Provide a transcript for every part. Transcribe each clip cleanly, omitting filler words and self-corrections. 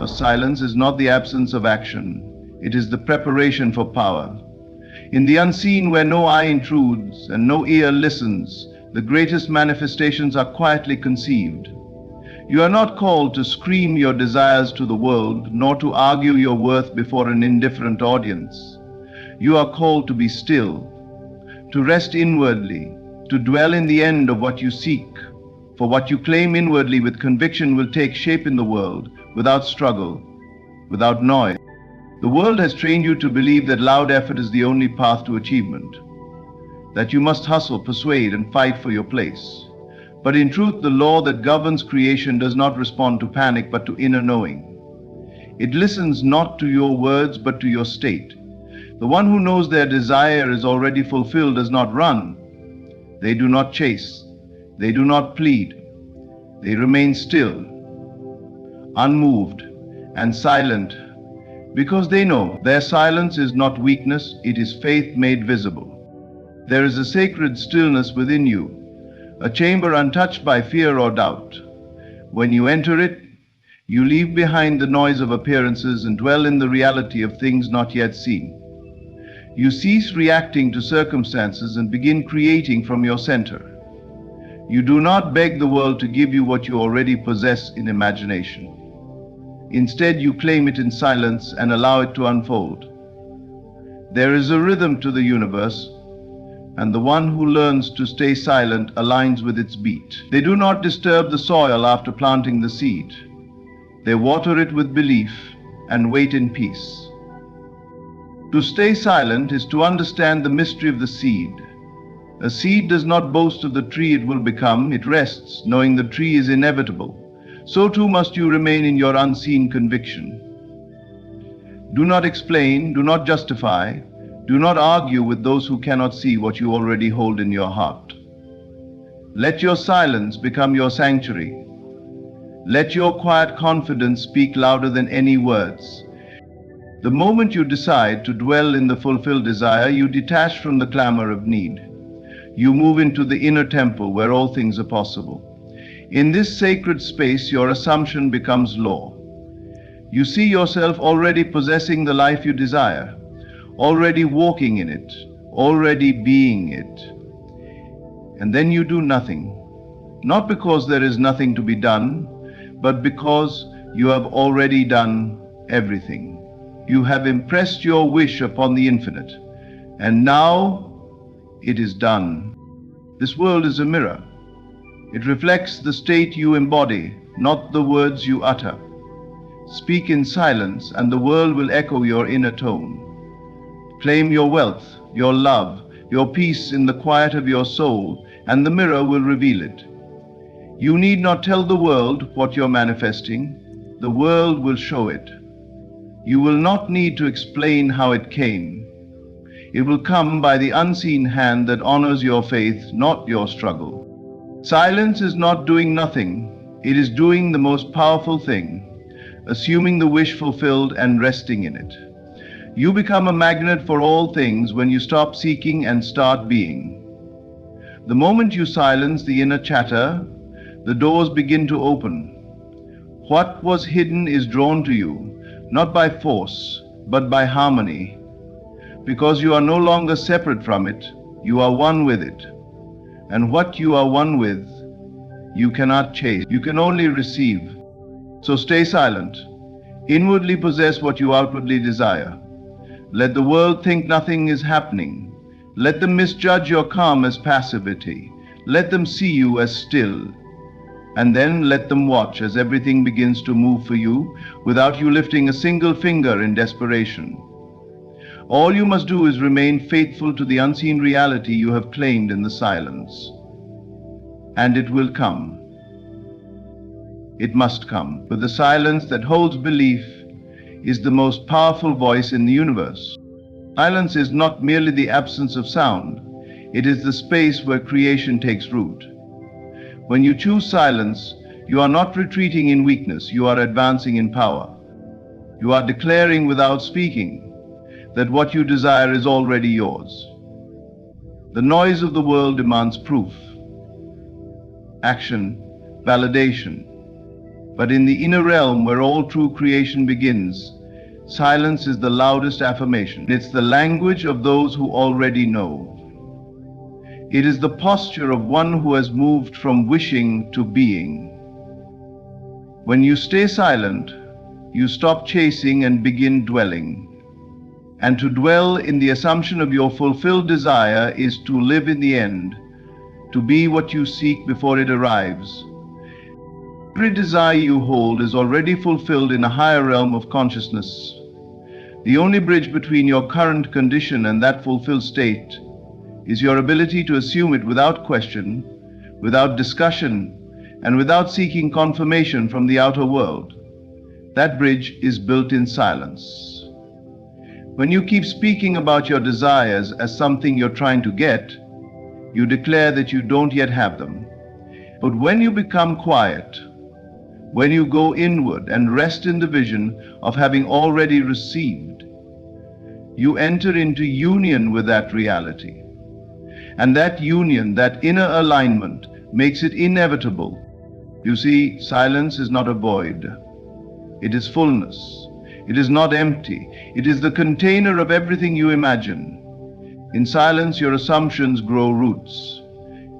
Silence is not the absence of action, it is the preparation for power. In the unseen, where no eye intrudes and no ear listens, the greatest manifestations are quietly conceived. You are not called to scream your desires to the world, nor to argue your worth before an indifferent audience. You are called to be still, to rest inwardly, to dwell in the end of what you seek. For what you claim inwardly with conviction will take shape in the world, without struggle, without noise. The world has trained you to believe that loud effort is the only path to achievement, that you must hustle, persuade, and fight for your place. But in truth, the law that governs creation does not respond to panic, but to inner knowing. It listens not to your words, but to your state. The one who knows their desire is already fulfilled does not run. They do not chase. They do not plead. They remain still, unmoved, and silent, because they know their silence is not weakness, it is faith made visible. There is a sacred stillness within you, a chamber untouched by fear or doubt. When you enter it, you leave behind the noise of appearances and dwell in the reality of things not yet seen. You cease reacting to circumstances and begin creating from your center. You do not beg the world to give you what you already possess in imagination. Instead, you claim it in silence and allow it to unfold. There is a rhythm to the universe, and the one who learns to stay silent aligns with its beat. They do not disturb the soil after planting the seed. They water it with belief and wait in peace. To stay silent is to understand the mystery of the seed. A seed does not boast of the tree it will become, it rests, knowing the tree is inevitable. So too must you remain in your unseen conviction. Do not explain, do not justify, do not argue with those who cannot see what you already hold in your heart. Let your silence become your sanctuary. Let your quiet confidence speak louder than any words. The moment you decide to dwell in the fulfilled desire, you detach from the clamor of need. You move into the inner temple where all things are possible. In this sacred space, your assumption becomes law. You see yourself already possessing the life you desire, already walking in it, already being it. And then you do nothing, not because there is nothing to be done, but because you have already done everything. You have impressed your wish upon the infinite, and now it is done. This world is a mirror. It reflects the state you embody, not the words you utter. Speak in silence, and the world will echo your inner tone. Claim your wealth, your love, your peace in the quiet of your soul, and the mirror will reveal it. You need not tell the world what you're manifesting. The world will show it. You will not need to explain how it came. It will come by the unseen hand that honors your faith, not your struggle. Silence is not doing nothing. It is doing the most powerful thing, assuming the wish fulfilled and resting in it. You become a magnet for all things when you stop seeking and start being. The moment you silence the inner chatter, the doors begin to open. What was hidden is drawn to you, not by force, but by harmony. Because you are no longer separate from it, you are one with it. And what you are one with, you cannot chase. You can only receive. So stay silent. Inwardly possess what you outwardly desire. Let the world think nothing is happening. Let them misjudge your calm as passivity. Let them see you as still. And then let them watch as everything begins to move for you without you lifting a single finger in desperation. All you must do is remain faithful to the unseen reality you have claimed in the silence. And it will come. It must come. For the silence that holds belief is the most powerful voice in the universe. Silence is not merely the absence of sound. It is the space where creation takes root. When you choose silence, you are not retreating in weakness, you are advancing in power. You are declaring without speaking that what you desire is already yours. The noise of the world demands proof, action, validation. But in the inner realm where all true creation begins, silence is the loudest affirmation. It's the language of those who already know. It is the posture of one who has moved from wishing to being. When you stay silent, you stop chasing and begin dwelling. And to dwell in the assumption of your fulfilled desire is to live in the end, to be what you seek before it arrives. Every desire you hold is already fulfilled in a higher realm of consciousness. The only bridge between your current condition and that fulfilled state is your ability to assume it without question, without discussion, and without seeking confirmation from the outer world. That bridge is built in silence. When you keep speaking about your desires as something you're trying to get, you declare that you don't yet have them. But when you become quiet, when you go inward and rest in the vision of having already received, you enter into union with that reality. And that union, that inner alignment, makes it inevitable. You see, silence is not a void. It is fullness. It is not empty. It is the container of everything you imagine. In silence, your assumptions grow roots.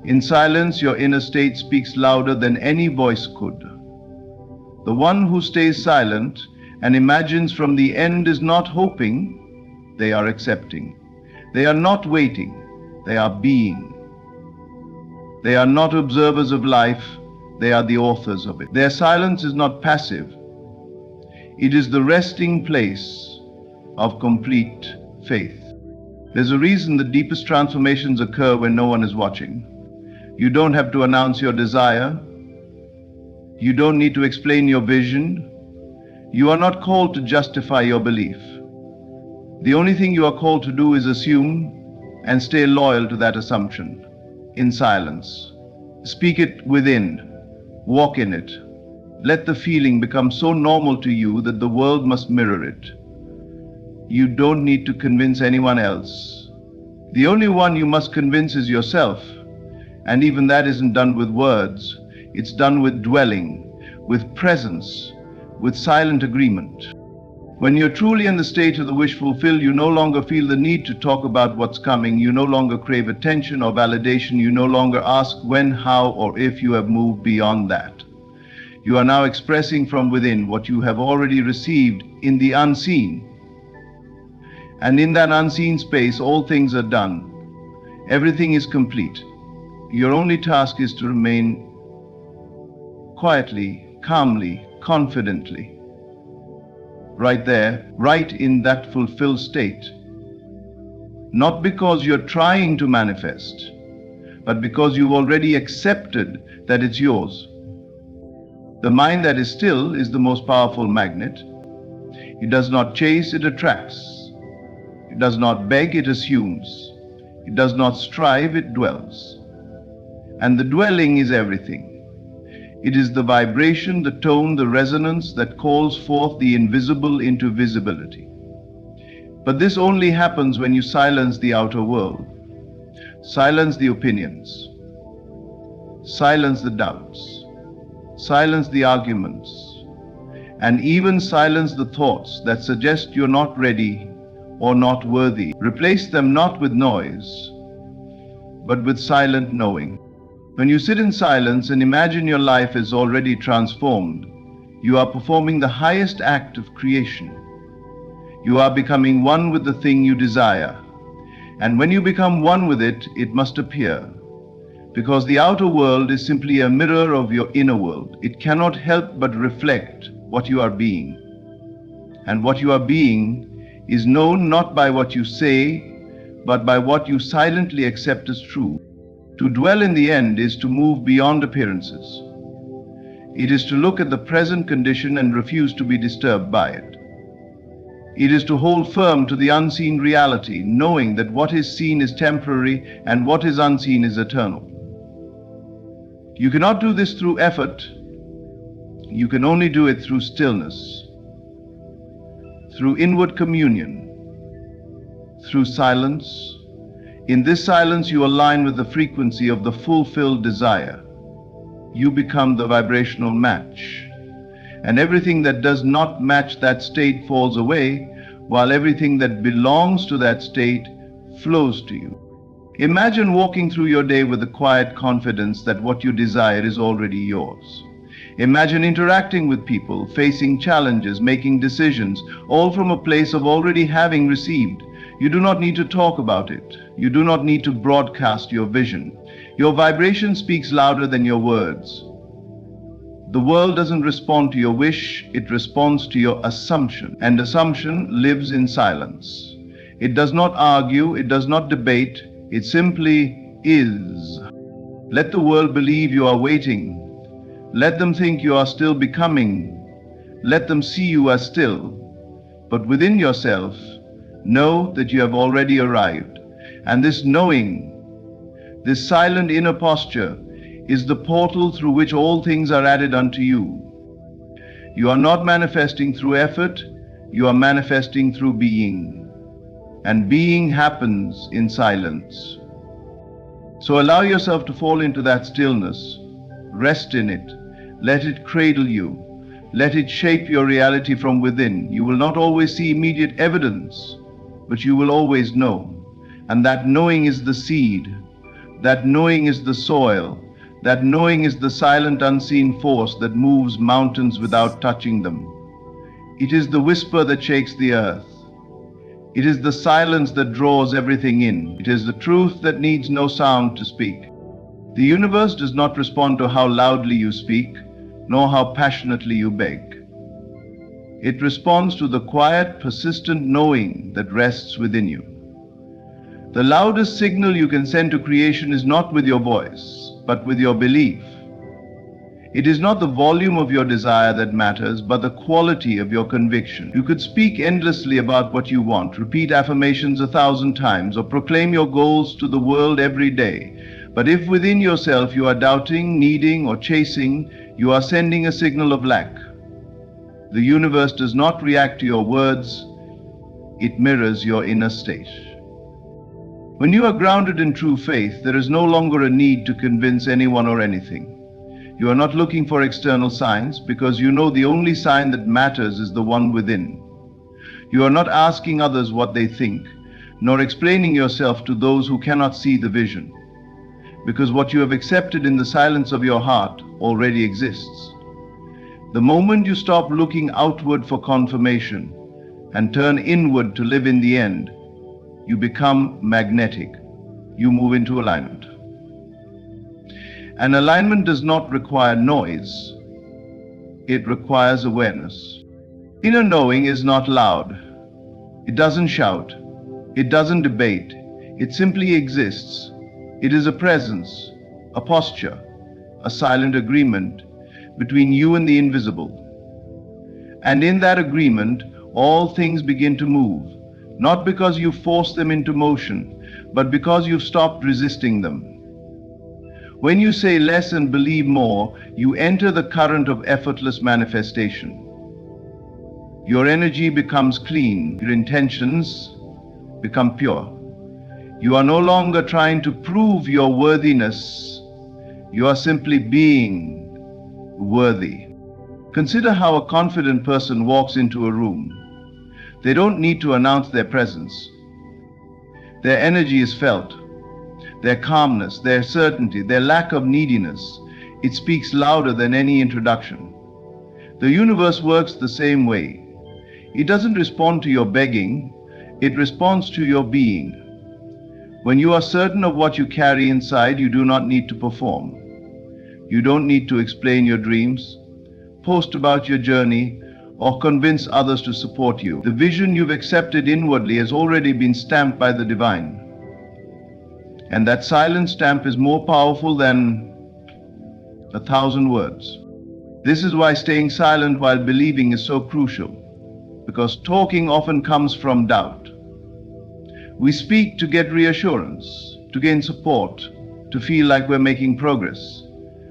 In silence, your inner state speaks louder than any voice could. The one who stays silent and imagines from the end is not hoping, they are accepting. They are not waiting, they are being. They are not observers of life, they are the authors of it. Their silence is not passive. It is the resting place of complete faith. There's a reason the deepest transformations occur when no one is watching. You don't have to announce your desire. You don't need to explain your vision. You are not called to justify your belief. The only thing you are called to do is assume and stay loyal to that assumption, in silence. Speak it within. Walk in it. Let the feeling become so normal to you that the world must mirror it. You don't need to convince anyone else. The only one you must convince is yourself. And even that isn't done with words. It's done with dwelling, with presence, with silent agreement. When you're truly in the state of the wish fulfilled, you no longer feel the need to talk about what's coming. You no longer crave attention or validation. You no longer ask when, how, or if. You have moved beyond that. You are now expressing from within what you have already received in the unseen. And in that unseen space, all things are done. Everything is complete. Your only task is to remain quietly, calmly, confidently, right there, right in that fulfilled state. Not because you're trying to manifest, but because you've already accepted that it's yours. The mind that is still is the most powerful magnet. It does not chase, it attracts. It does not beg, it assumes. It does not strive, it dwells. And the dwelling is everything. It is the vibration, the tone, the resonance that calls forth the invisible into visibility. But this only happens when you silence the outer world. Silence the opinions. Silence the doubts. Silence the arguments, and even silence the thoughts that suggest you're not ready or not worthy. Replace them not with noise, but with silent knowing. When you sit in silence and imagine your life is already transformed, you are performing the highest act of creation. You are becoming one with the thing you desire. And when you become one with it, it must appear. Because the outer world is simply a mirror of your inner world. It cannot help but reflect what you are being. And what you are being is known not by what you say, but by what you silently accept as true. To dwell in the end is to move beyond appearances. It is to look at the present condition and refuse to be disturbed by it. It is to hold firm to the unseen reality, knowing that what is seen is temporary and what is unseen is eternal. You cannot do this through effort. You can only do it through stillness, through inward communion, through silence. In this silence, you align with the frequency of the fulfilled desire. You become the vibrational match. and everything that does not match that state falls away, while everything that belongs to that state flows to you. Imagine walking through your day with the quiet confidence that what you desire is already yours. Imagine interacting with people, facing challenges, making decisions, all from a place of already having received. You do not need to talk about it. You do not need to broadcast your vision. Your vibration speaks louder than your words. The world doesn't respond to your wish, it responds to your assumption. And assumption lives in silence. It does not argue, it does not debate, it simply is. Let the world believe you are waiting. Let them think you are still becoming. Let them see you as still. But within yourself, know that you have already arrived. And this knowing, this silent inner posture, is the portal through which all things are added unto you. You are not manifesting through effort, you are manifesting through being. And being happens in silence. So allow yourself to fall into that stillness. Rest in it. Let it cradle you. Let it shape your reality from within. You will not always see immediate evidence, but you will always know. And that knowing is the seed. That knowing is the soil. That knowing is the silent unseen force that moves mountains without touching them. It is the whisper that shakes the earth. It is the silence that draws everything in. It is the truth that needs no sound to speak. The universe does not respond to how loudly you speak, nor how passionately you beg. It responds to the quiet, persistent knowing that rests within you. The loudest signal you can send to creation is not with your voice, but with your belief. It is not the volume of your desire that matters, but the quality of your conviction. You could speak endlessly about what you want, repeat affirmations 1,000 times, or proclaim your goals to the world every day. But if within yourself you are doubting, needing, or chasing, you are sending a signal of lack. The universe does not react to your words, it mirrors your inner state. When you are grounded in true faith, there is no longer a need to convince anyone or anything. You are not looking for external signs because you know the only sign that matters is the one within. You are not asking others what they think, nor explaining yourself to those who cannot see the vision, because what you have accepted in the silence of your heart already exists. The moment you stop looking outward for confirmation and turn inward to live in the end, you become magnetic. You move into alignment. And alignment does not require noise. It requires awareness. Inner knowing is not loud. It doesn't shout. It doesn't debate. It simply exists. It is a presence, a posture, a silent agreement between you and the invisible. And in that agreement, all things begin to move, not because you force them into motion, but because you've stopped resisting them. When you say less and believe more, you enter the current of effortless manifestation. Your energy becomes clean, your intentions become pure. You are no longer trying to prove your worthiness, you are simply being worthy. Consider how a confident person walks into a room. They don't need to announce their presence. Their energy is felt. Their calmness, their certainty, their lack of neediness, it speaks louder than any introduction. The universe works the same way. It doesn't respond to your begging, it responds to your being. When you are certain of what you carry inside, you do not need to perform. You don't need to explain your dreams, post about your journey, or convince others to support you. The vision you've accepted inwardly has already been stamped by the divine. And that silent stamp is more powerful than 1,000 words. This is why staying silent while believing is so crucial, because talking often comes from doubt. We speak to get reassurance, to gain support, to feel like we're making progress.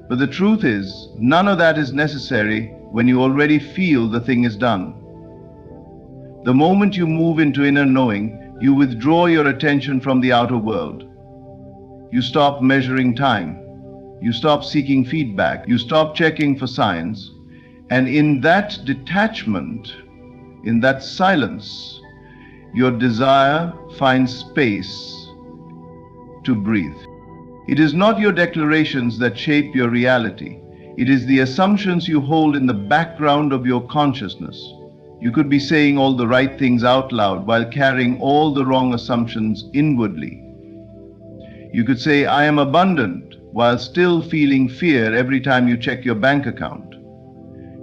But the truth is, none of that is necessary when you already feel the thing is done. The moment you move into inner knowing, you withdraw your attention from the outer world. You stop measuring time. You stop seeking feedback. You stop checking for signs. And in that detachment, in that silence, your desire finds space to breathe. It is not your declarations that shape your reality. It is the assumptions you hold in the background of your consciousness. You could be saying all the right things out loud while carrying all the wrong assumptions inwardly. You could say, I am abundant, while still feeling fear every time you check your bank account.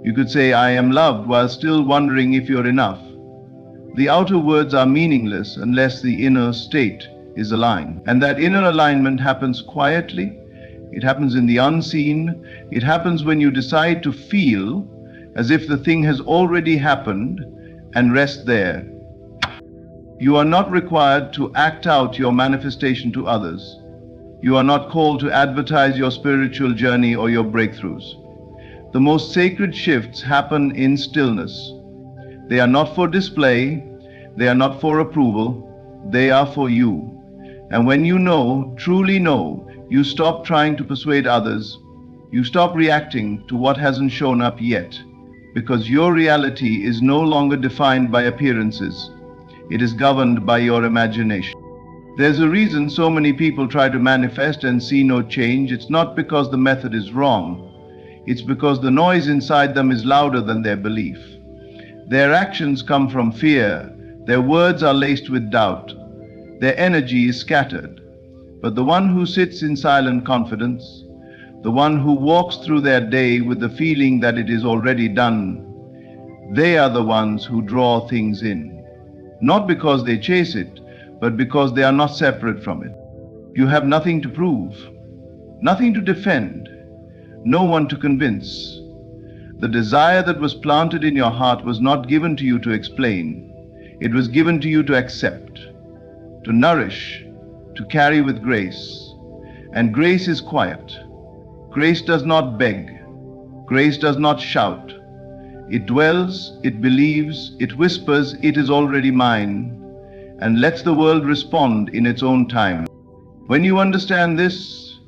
You could say, I am loved, while still wondering if you're enough. The outer words are meaningless unless the inner state is aligned. And that inner alignment happens quietly. It happens in the unseen. It happens when you decide to feel as if the thing has already happened and rest there. You are not required to act out your manifestation to others. You are not called to advertise your spiritual journey or your breakthroughs. The most sacred shifts happen in stillness. They are not for display. They are not for approval. They are for you. And when you know, truly know, you stop trying to persuade others. You stop reacting to what hasn't shown up yet, because your reality is no longer defined by appearances. It is governed by your imagination. There's a reason so many people try to manifest and see no change. It's not because the method is wrong. It's because the noise inside them is louder than their belief. Their actions come from fear. Their words are laced with doubt. Their energy is scattered. But the one who sits in silent confidence, the one who walks through their day with the feeling that it is already done, they are the ones who draw things in. Not because they chase it, but because they are not separate from it. You have nothing to prove, nothing to defend, no one to convince. The desire that was planted in your heart was not given to you to explain. It was given to you to accept, to nourish, to carry with grace. And grace is quiet. Grace does not beg. Grace does not shout. It dwells, it believes, it whispers, it is already mine, and lets the world respond in its own time. When you understand this,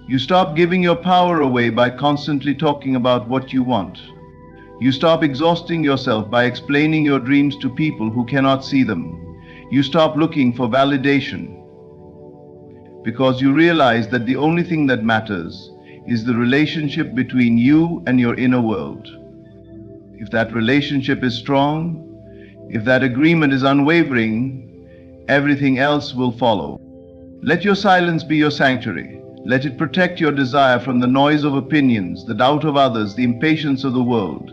you stop giving your power away by constantly talking about what you want. You stop exhausting yourself by explaining your dreams to people who cannot see them. You stop looking for validation, because you realize that the only thing that matters is the relationship between you and your inner world. If that relationship is strong, if that agreement is unwavering, everything else will follow. Let your silence be your sanctuary. Let it protect your desire from the noise of opinions, the doubt of others, the impatience of the world.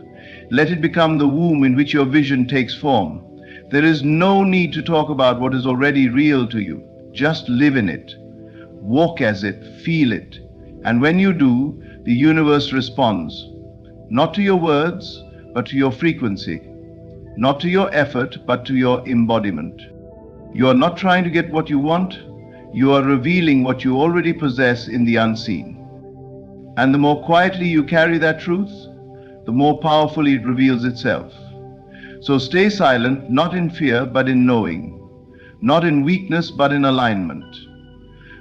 Let it become the womb in which your vision takes form. There is no need to talk about what is already real to you. Just live in it. Walk as it, feel it. And when you do, the universe responds. Not to your words, but to your frequency. Not to your effort, but to your embodiment. You are not trying to get what you want. You are revealing what you already possess in the unseen. And the more quietly you carry that truth, the more powerfully it reveals itself. So stay silent, not in fear, but in knowing. Not in weakness, but in alignment.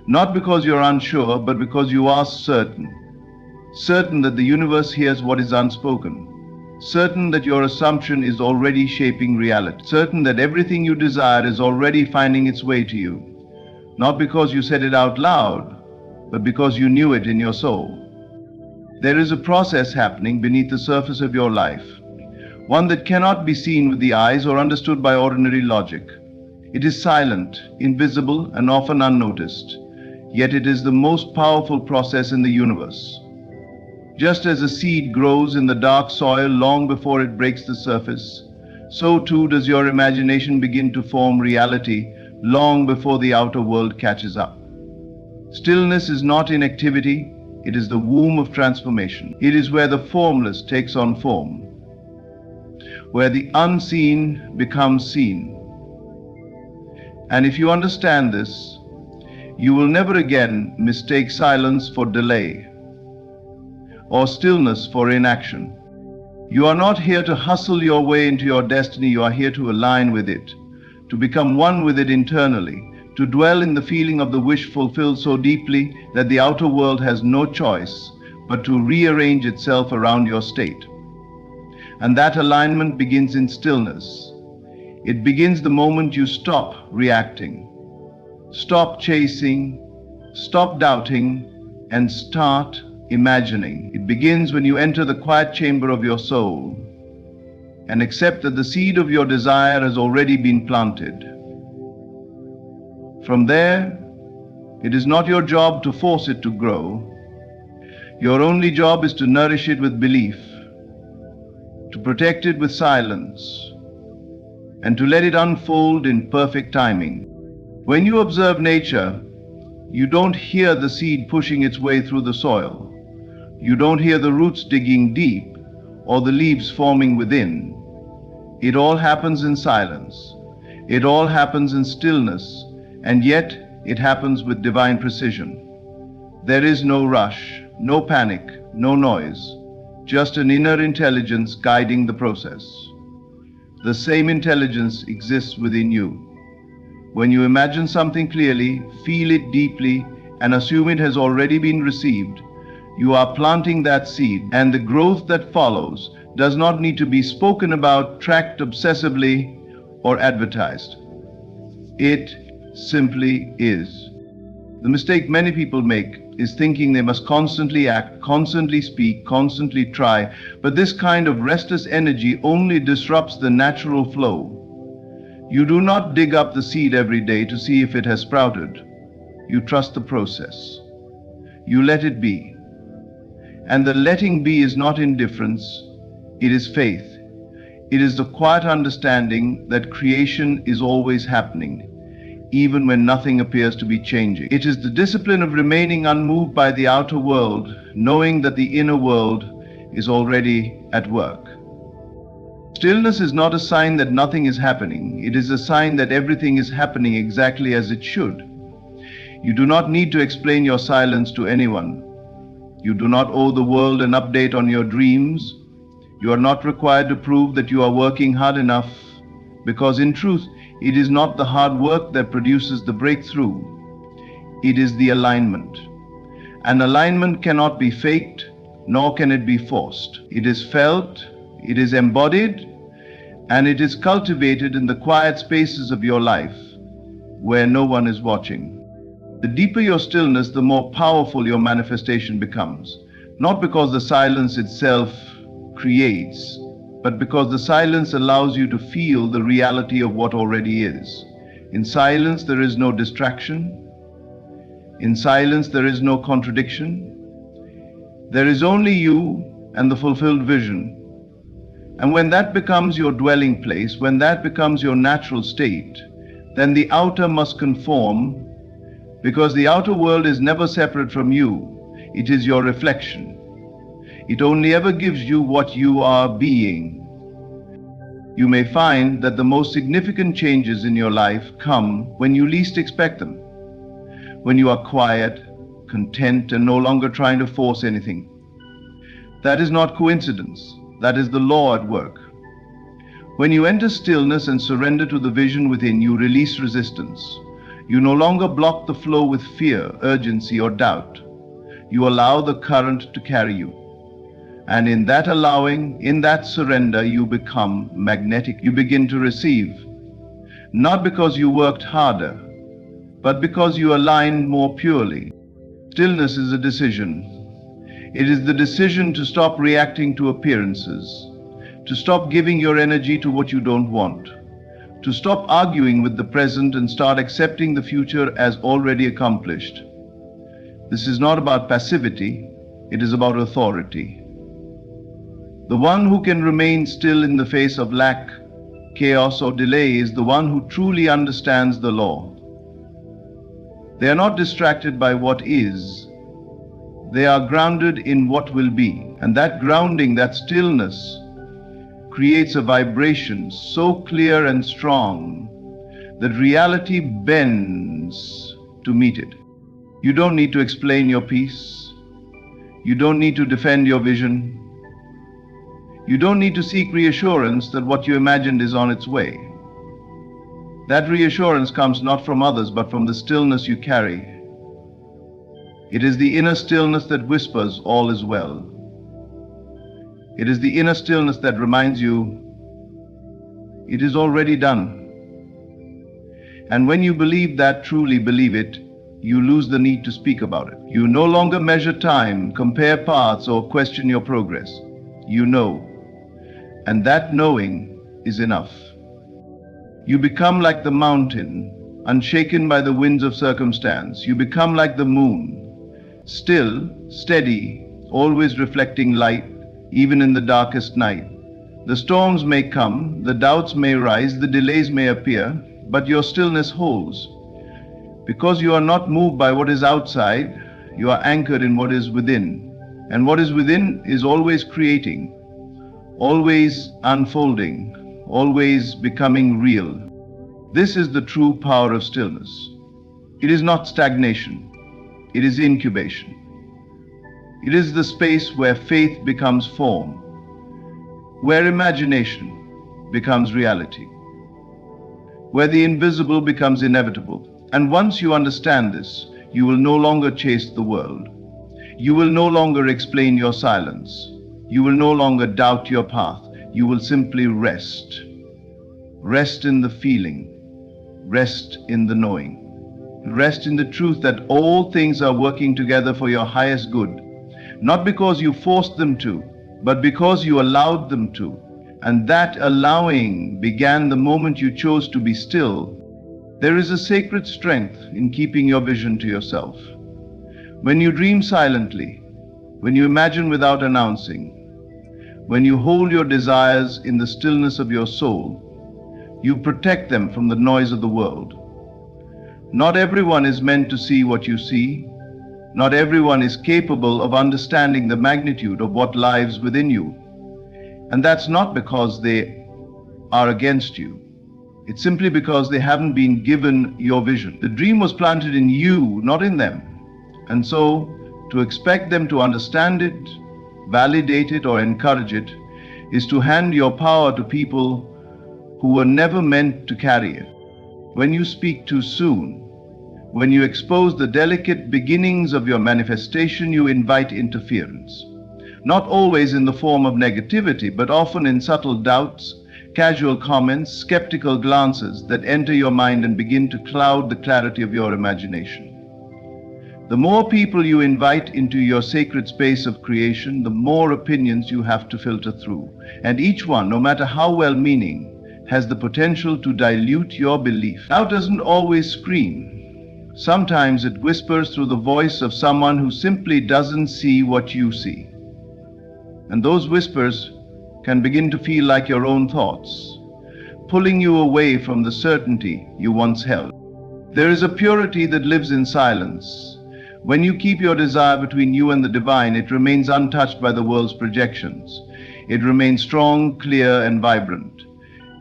Not because you're unsure, but because you are certain. Certain that the universe hears what is unspoken. Certain that your assumption is already shaping reality. Certain that everything you desire is already finding its way to you. Not because you said it out loud, but because you knew it in your soul. There is a process happening beneath the surface of your life, one that cannot be seen with the eyes or understood by ordinary logic. It is silent, invisible, and often unnoticed, yet it is the most powerful process in the universe. Just as a seed grows in the dark soil long before it breaks the surface, so too does your imagination begin to form reality long before the outer world catches up. Stillness is not inactivity, it is the womb of transformation. It is where the formless takes on form, where the unseen becomes seen. And if you understand this, you will never again mistake silence for delay or stillness for inaction. You are not here to hustle your way into your destiny, you are here to align with it, to become one with it internally, to dwell in the feeling of the wish fulfilled so deeply that the outer world has no choice but to rearrange itself around your state. And that alignment begins in stillness. It begins the moment you stop reacting, stop chasing, stop doubting, and start imagining. It begins when you enter the quiet chamber of your soul and accept that the seed of your desire has already been planted. From there, it is not your job to force it to grow. Your only job is to nourish it with belief, to protect it with silence, and to let it unfold in perfect timing. When you observe nature, you don't hear the seed pushing its way through the soil. You don't hear the roots digging deep or the leaves forming within. It all happens in silence. It all happens in stillness, and yet it happens with divine precision. There is no rush, no panic, no noise, just an inner intelligence guiding the process. The same intelligence exists within you. When you imagine something clearly, feel it deeply, and assume it has already been received, you are planting that seed, and the growth that follows does not need to be spoken about, tracked obsessively, or advertised. It simply is. The mistake many people make is thinking they must constantly act, constantly speak, constantly try, but this kind of restless energy only disrupts the natural flow. You do not dig up the seed every day to see if it has sprouted. You trust the process. You let it be. And the letting be is not indifference, it is faith. It is the quiet understanding that creation is always happening, even when nothing appears to be changing. It is the discipline of remaining unmoved by the outer world, knowing that the inner world is already at work. Stillness is not a sign that nothing is happening. It is a sign that everything is happening exactly as it should. You do not need to explain your silence to anyone. You do not owe the world an update on your dreams. You are not required to prove that you are working hard enough, because in truth, it is not the hard work that produces the breakthrough. It is the alignment. And alignment cannot be faked, nor can it be forced. It is felt, it is embodied, and it is cultivated in the quiet spaces of your life, where no one is watching. The deeper your stillness, the more powerful your manifestation becomes. Not because the silence itself creates, but because the silence allows you to feel the reality of what already is. In silence, there is no distraction. In silence, there is no contradiction. There is only you and the fulfilled vision. And when that becomes your dwelling place, when that becomes your natural state, then the outer must conform, because the outer world is never separate from you. It is your reflection. It only ever gives you what you are being. You may find that the most significant changes in your life come when you least expect them. When you are quiet, content, and no longer trying to force anything. That is not coincidence. That is the law at work. When you enter stillness and surrender to the vision within, you release resistance. You no longer block the flow with fear, urgency, or doubt. You allow the current to carry you. And in that allowing, in that surrender, you become magnetic. You begin to receive. Not because you worked harder, but because you aligned more purely. Stillness is a decision. It is the decision to stop reacting to appearances, to stop giving your energy to what you don't want, to stop arguing with the present and start accepting the future as already accomplished. This is not about passivity, it is about authority. The one who can remain still in the face of lack, chaos, or delay is the one who truly understands the law. They are not distracted by what is. They are grounded in what will be. And that grounding, that stillness, creates a vibration so clear and strong that reality bends to meet it. You don't need to explain your peace. You don't need to defend your vision. You don't need to seek reassurance that what you imagined is on its way. That reassurance comes not from others, but from the stillness you carry. It is the inner stillness that whispers, all is well. It is the inner stillness that reminds you it is already done. And when you believe that, truly believe it, you lose the need to speak about it. You no longer measure time, compare paths, or question your progress. You know. And that knowing is enough. You become like the mountain, unshaken by the winds of circumstance. You become like the moon, still, steady, always reflecting light, even in the darkest night. The storms may come, the doubts may rise, the delays may appear, but your stillness holds. Because you are not moved by what is outside, you are anchored in what is within. And what is within is always creating, always unfolding, always becoming real. This is the true power of stillness. It is not stagnation, it is incubation. It is the space where faith becomes form, where imagination becomes reality, where the invisible becomes inevitable. And once you understand this, you will no longer chase the world. You will no longer explain your silence. You will no longer doubt your path. You will simply rest. Rest in the feeling. Rest in the knowing. Rest in the truth that all things are working together for your highest good. Not because you forced them to, but because you allowed them to. And that allowing began the moment you chose to be still. There is a sacred strength in keeping your vision to yourself. When you dream silently, when you imagine without announcing, when you hold your desires in the stillness of your soul, you protect them from the noise of the world. Not everyone is meant to see what you see. Not everyone is capable of understanding the magnitude of what lies within you. And that's not because they are against you. It's simply because they haven't been given your vision. The dream was planted in you, not in them. And so, to expect them to understand it, validate it, or encourage it, is to hand your power to people who were never meant to carry it. When you speak too soon, when you expose the delicate beginnings of your manifestation, you invite interference. Not always in the form of negativity, but often in subtle doubts, casual comments, skeptical glances that enter your mind and begin to cloud the clarity of your imagination. The more people you invite into your sacred space of creation, the more opinions you have to filter through. And each one, no matter how well-meaning, has the potential to dilute your belief. Doubt doesn't always scream. Sometimes it whispers through the voice of someone who simply doesn't see what you see. And those whispers can begin to feel like your own thoughts, pulling you away from the certainty you once held. There is a purity that lives in silence. When you keep your desire between you and the divine, it remains untouched by the world's projections. It remains strong, clear, and vibrant.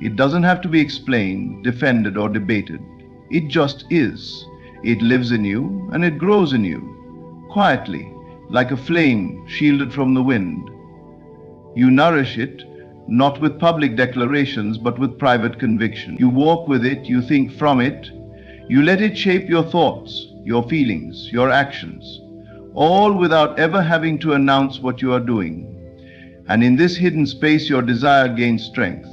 It doesn't have to be explained, defended, or debated. It just is. It lives in you, and it grows in you, quietly, like a flame shielded from the wind. You nourish it, not with public declarations, but with private conviction. You walk with it, you think from it, you let it shape your thoughts, your feelings, your actions, all without ever having to announce what you are doing. And in this hidden space, your desire gains strength.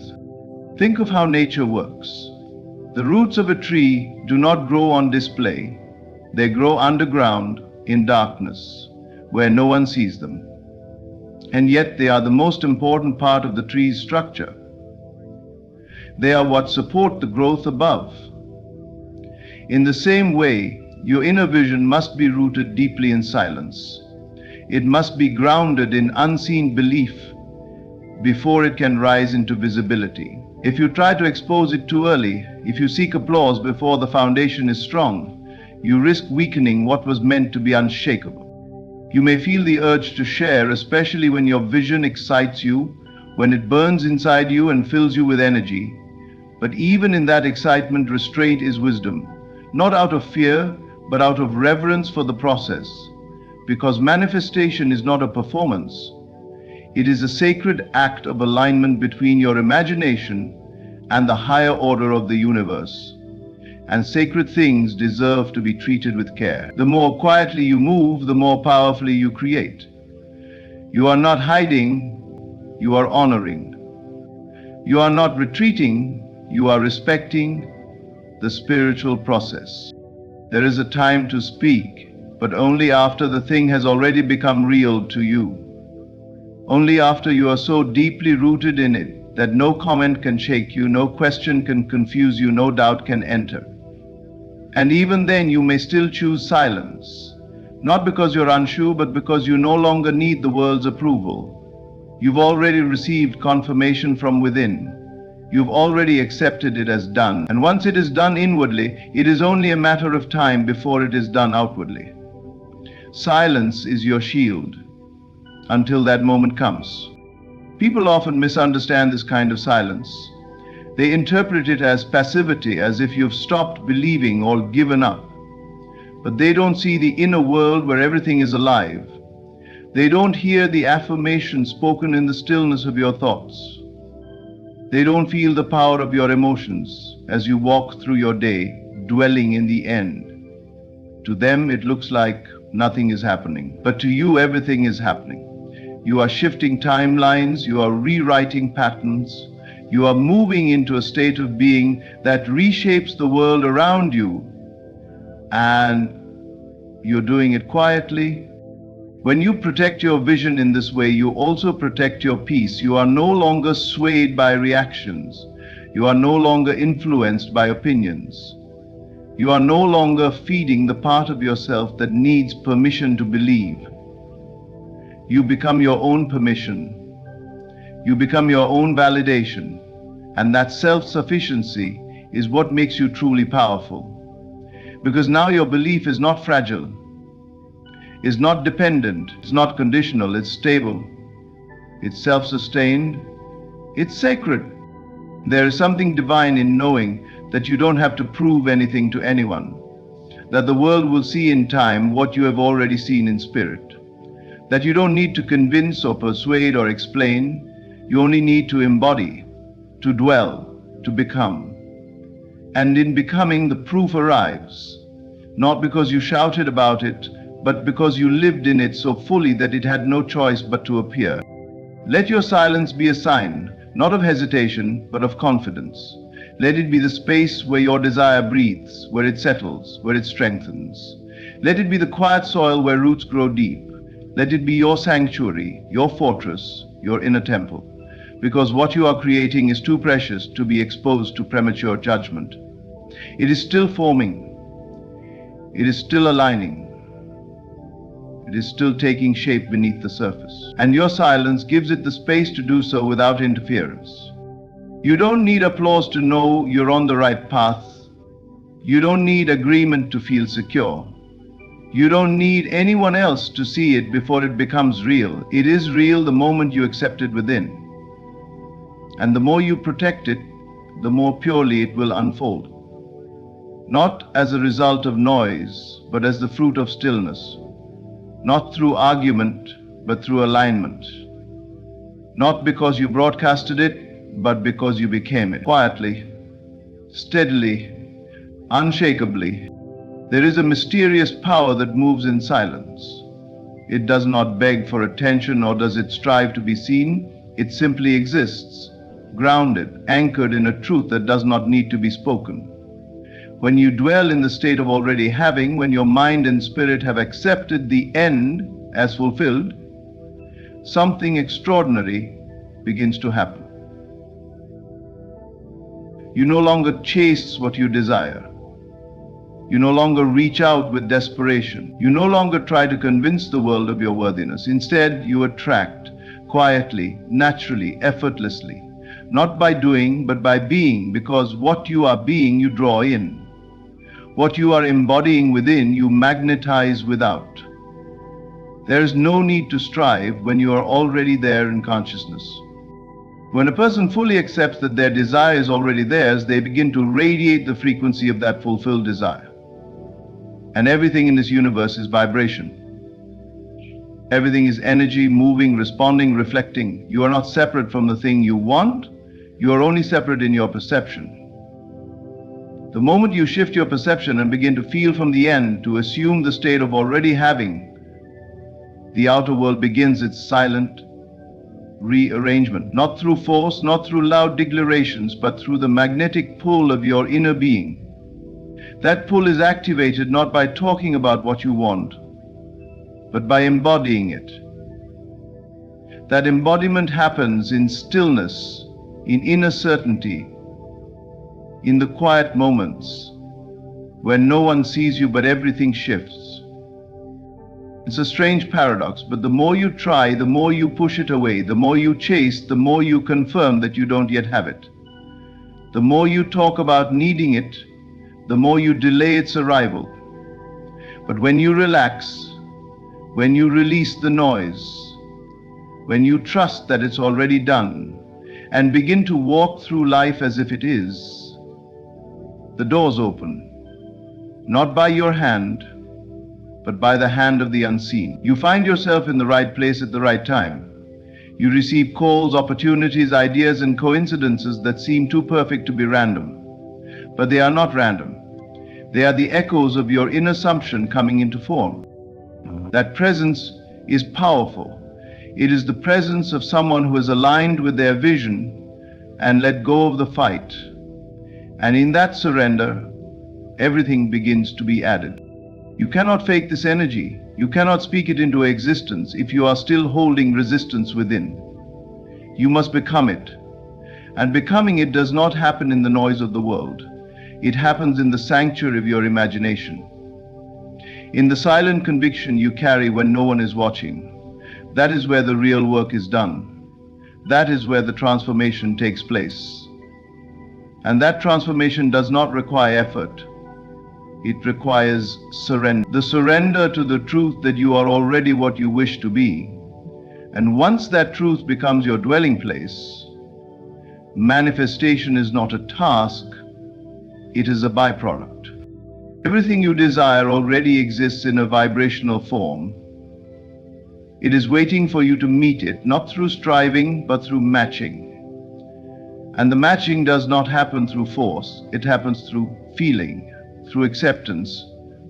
Think of how nature works. The roots of a tree do not grow on display. They grow underground in darkness, where no one sees them. And yet they are the most important part of the tree's structure. They are what support the growth above. In the same way, your inner vision must be rooted deeply in silence. It must be grounded in unseen belief before it can rise into visibility. If you try to expose it too early, if you seek applause before the foundation is strong, you risk weakening what was meant to be unshakable. You may feel the urge to share, especially when your vision excites you, when it burns inside you and fills you with energy. But even in that excitement, restraint is wisdom, not out of fear, but out of reverence for the process. Because manifestation is not a performance. It is a sacred act of alignment between your imagination and the higher order of the universe. And sacred things deserve to be treated with care. The more quietly you move, the more powerfully you create. You are not hiding, you are honoring. You are not retreating, you are respecting the spiritual process. There is a time to speak, but only after the thing has already become real to you. Only after you are so deeply rooted in it that no comment can shake you, no question can confuse you, no doubt can enter. And even then you may still choose silence, not because you're unsure, but because you no longer need the world's approval. You've already received confirmation from within. You've already accepted it as done. And once it is done inwardly, it is only a matter of time before it is done outwardly. Silence is your shield until that moment comes. People often misunderstand this kind of silence. They interpret it as passivity, as if you've stopped believing or given up. But they don't see the inner world where everything is alive. They don't hear the affirmation spoken in the stillness of your thoughts. They don't feel the power of your emotions as you walk through your day, dwelling in the end. To them, it looks like nothing is happening. But to you, everything is happening. You are shifting timelines, you are rewriting patterns, you are moving into a state of being that reshapes the world around you, and you're doing it quietly. When you protect your vision in this way, you also protect your peace. You are no longer swayed by reactions. You are no longer influenced by opinions. You are no longer feeding the part of yourself that needs permission to believe. You become your own permission. You become your own validation. And that self-sufficiency is what makes you truly powerful. Because now your belief is not fragile, is not dependent, it's not conditional, it's stable, it's self-sustained, it's sacred. There is something divine in knowing that you don't have to prove anything to anyone, that the world will see in time what you have already seen in spirit, that you don't need to convince or persuade or explain, you only need to embody, to dwell, to become. And in becoming, the proof arrives, not because you shouted about it, but because you lived in it so fully that it had no choice but to appear. Let your silence be a sign, not of hesitation, but of confidence. Let it be the space where your desire breathes, where it settles, where it strengthens. Let it be the quiet soil where roots grow deep. Let it be your sanctuary, your fortress, your inner temple. Because what you are creating is too precious to be exposed to premature judgment. It is still forming. It is still aligning. It is still taking shape beneath the surface. And your silence gives it the space to do so without interference. You don't need applause to know you're on the right path. You don't need agreement to feel secure. You don't need anyone else to see it before it becomes real. It is real the moment you accept it within. And the more you protect it, the more purely it will unfold. Not as a result of noise, but as the fruit of stillness. Not through argument, but through alignment. Not because you broadcasted it, but because you became it. Quietly, steadily, unshakably. There is a mysterious power that moves in silence. It does not beg for attention, nor does it strive to be seen. It simply exists, grounded, anchored in a truth that does not need to be spoken. When you dwell in the state of already having, when your mind and spirit have accepted the end as fulfilled, something extraordinary begins to happen. You no longer chase what you desire. You no longer reach out with desperation. You no longer try to convince the world of your worthiness. Instead, you attract quietly, naturally, effortlessly. Not by doing, but by being, because what you are being, you draw in. What you are embodying within, you magnetize without. There is no need to strive when you are already there in consciousness. When a person fully accepts that their desire is already theirs, they begin to radiate the frequency of that fulfilled desire. And everything in this universe is vibration. Everything is energy, moving, responding, reflecting. You are not separate from the thing you want. You are only separate in your perception. The moment you shift your perception and begin to feel from the end, to assume the state of already having, the outer world begins its silent, rearrangement, not through force, not through loud declarations, but through the magnetic pull of your inner being. That pull is activated not by talking about what you want, but by embodying it. That embodiment happens in stillness, in inner certainty, in the quiet moments when no one sees you but everything shifts. It's a strange paradox, but the more you try, the more you push it away. The more you chase, the more you confirm that you don't yet have it. The more you talk about needing it, the more you delay its arrival. But when you relax, when you release the noise, when you trust that it's already done, and begin to walk through life as if it is, the doors open, not by your hand, but by the hand of the unseen. You find yourself in the right place at the right time. You receive calls, opportunities, ideas, and coincidences that seem too perfect to be random. But they are not random. They are the echoes of your inner assumption coming into form. That presence is powerful. It is the presence of someone who is aligned with their vision and let go of the fight. And in that surrender, everything begins to be added. You cannot fake this energy. You cannot speak it into existence if you are still holding resistance within. You must become it. And becoming it does not happen in the noise of the world. It happens in the sanctuary of your imagination. In the silent conviction you carry when no one is watching. That is where the real work is done. That is where the transformation takes place. And that transformation does not require effort. It requires surrender. The surrender to the truth that you are already what you wish to be. And once that truth becomes your dwelling place, manifestation is not a task, it is a byproduct. Everything you desire already exists in a vibrational form. It is waiting for you to meet it, not through striving, but through matching. And the matching does not happen through force, it happens through feeling, through acceptance,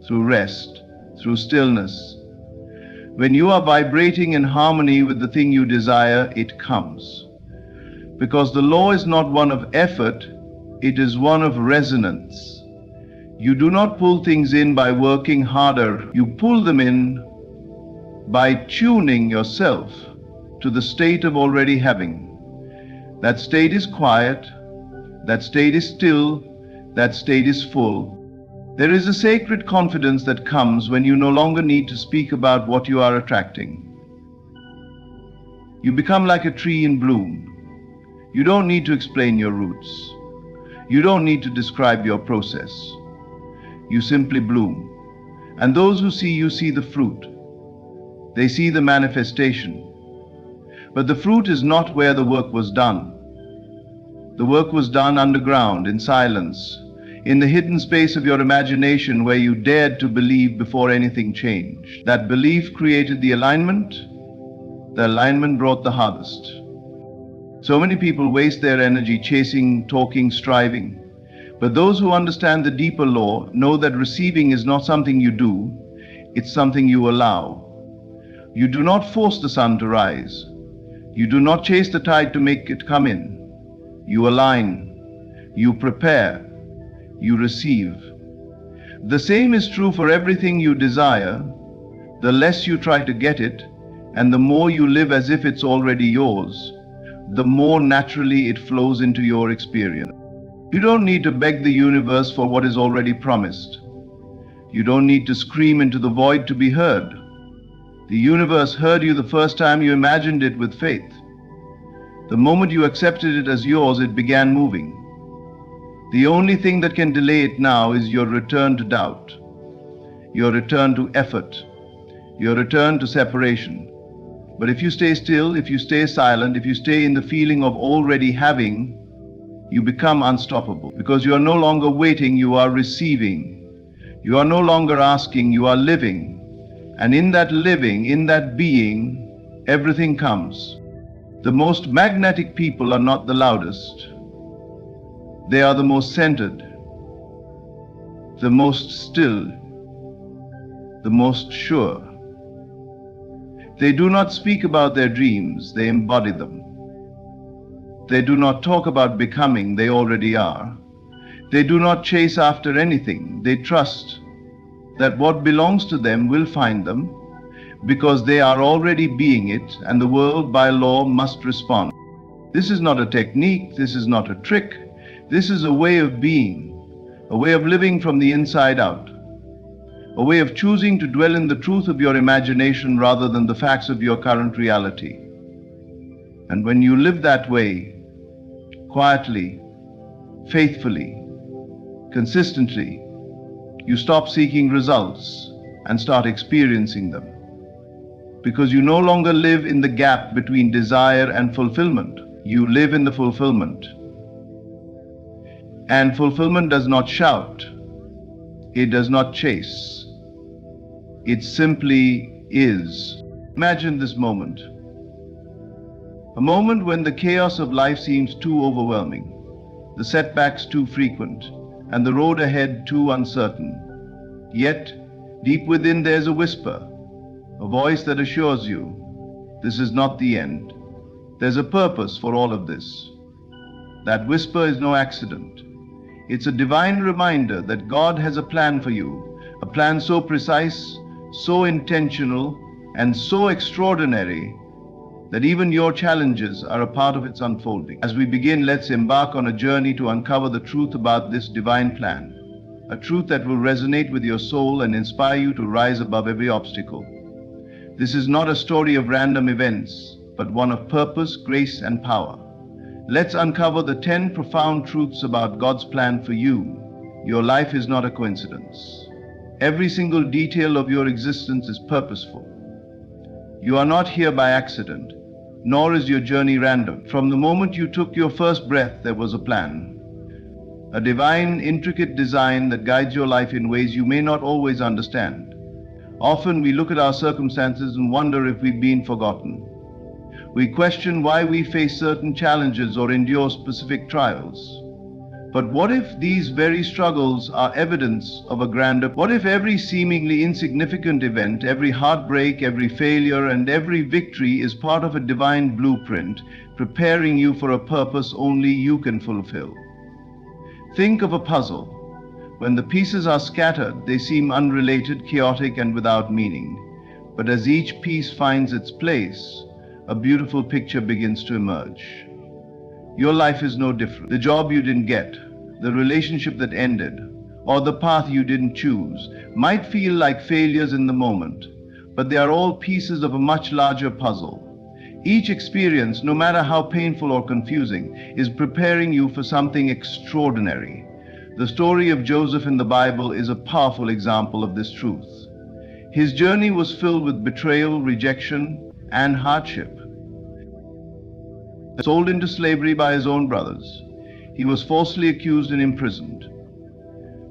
through rest, through stillness. When you are vibrating in harmony with the thing you desire, it comes. Because the law is not one of effort, it is one of resonance. You do not pull things in by working harder. You pull them in by tuning yourself to the state of already having. That state is quiet, that state is still, that state is full. There is a sacred confidence that comes when you no longer need to speak about what you are attracting. You become like a tree in bloom. You don't need to explain your roots. You don't need to describe your process. You simply bloom. And those who see you see the fruit. They see the manifestation. But the fruit is not where the work was done. The work was done underground, in silence, in the hidden space of your imagination where you dared to believe before anything changed. That belief created the alignment brought the harvest. So many people waste their energy chasing, talking, striving. But those who understand the deeper law know that receiving is not something you do, it's something you allow. You do not force the sun to rise. You do not chase the tide to make it come in. You align, you prepare, you receive. The same is true for everything you desire. The less you try to get it, and the more you live as if it's already yours, the more naturally it flows into your experience. You don't need to beg the universe for what is already promised. You don't need to scream into the void to be heard. The universe heard you the first time you imagined it with faith. The moment you accepted it as yours, it began moving. The only thing that can delay it now is your return to doubt, your return to effort, your return to separation. But if you stay still, if you stay silent, if you stay in the feeling of already having, you become unstoppable. Because you are no longer waiting, you are receiving. You are no longer asking, you are living. And in that living, in that being, everything comes. The most magnetic people are not the loudest. They are the most centered, the most still, the most sure. They do not speak about their dreams, they embody them. They do not talk about becoming, they already are. They do not chase after anything. They trust that what belongs to them will find them, because they are already being it, and the world by law must respond. This is not a technique, this is not a trick, this is a way of being, a way of living from the inside out, a way of choosing to dwell in the truth of your imagination rather than the facts of your current reality. And when you live that way, quietly, faithfully, consistently, you stop seeking results and start experiencing them. Because you no longer live in the gap between desire and fulfillment. You live in the fulfillment. And fulfillment does not shout. It does not chase. It simply is. Imagine this moment. A moment when the chaos of life seems too overwhelming, the setbacks too frequent, and the road ahead too uncertain. Yet, deep within there's a whisper, a voice that assures you, this is not the end. There's a purpose for all of this. That whisper is no accident. It's a divine reminder that God has a plan for you, a plan so precise, so intentional, and so extraordinary that even your challenges are a part of its unfolding. As we begin, let's embark on a journey to uncover the truth about this divine plan, a truth that will resonate with your soul and inspire you to rise above every obstacle. This is not a story of random events, but one of purpose, grace, and power. Let's uncover the 10 profound truths about God's plan for you. Your life is not a coincidence. Every single detail of your existence is purposeful. You are not here by accident, nor is your journey random. From the moment you took your first breath, there was a plan. A divine, intricate design that guides your life in ways you may not always understand. Often we look at our circumstances and wonder if we've been forgotten. We question why we face certain challenges or endure specific trials. But what if these very struggles are evidence of a grander? What if every seemingly insignificant event, every heartbreak, every failure, and every victory is part of a divine blueprint, preparing you for a purpose only you can fulfill? Think of a puzzle. When the pieces are scattered, they seem unrelated, chaotic, and without meaning. But as each piece finds its place, a beautiful picture begins to emerge. Your life is no different. The job you didn't get, the relationship that ended, or the path you didn't choose might feel like failures in the moment, but they are all pieces of a much larger puzzle. Each experience, no matter how painful or confusing, is preparing you for something extraordinary. The story of Joseph in the Bible is a powerful example of this truth. His journey was filled with betrayal, rejection, and hardship. Sold into slavery by his own brothers, he was falsely accused and imprisoned.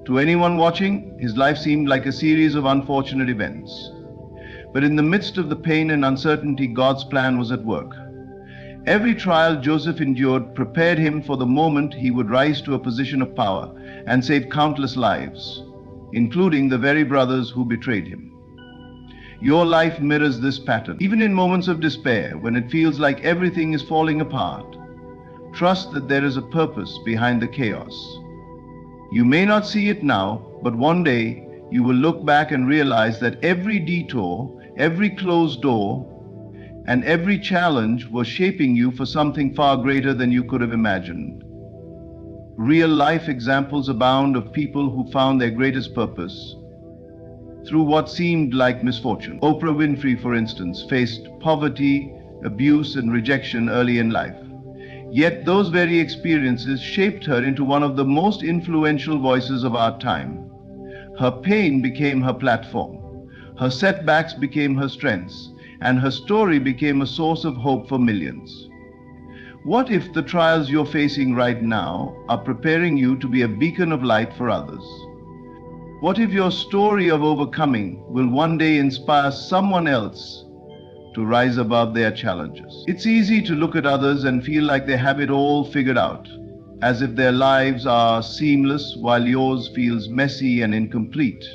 To anyone watching, his life seemed like a series of unfortunate events. But in the midst of the pain and uncertainty, God's plan was at work. Every trial Joseph endured prepared him for the moment he would rise to a position of power and save countless lives, including the very brothers who betrayed him. Your life mirrors this pattern. Even in moments of despair, when it feels like everything is falling apart, trust that there is a purpose behind the chaos. You may not see it now, but one day you will look back and realize that every detour, every closed door, and every challenge was shaping you for something far greater than you could have imagined. Real life examples abound of people who found their greatest purpose through what seemed like misfortune. Oprah Winfrey, for instance, faced poverty, abuse, and rejection early in life. Yet those very experiences shaped her into one of the most influential voices of our time. Her pain became her platform. Her setbacks became her strengths, and her story became a source of hope for millions. What if the trials you're facing right now are preparing you to be a beacon of light for others? What if your story of overcoming will one day inspire someone else to rise above their challenges? It's easy to look at others and feel like they have it all figured out, as if their lives are seamless while yours feels messy and incomplete.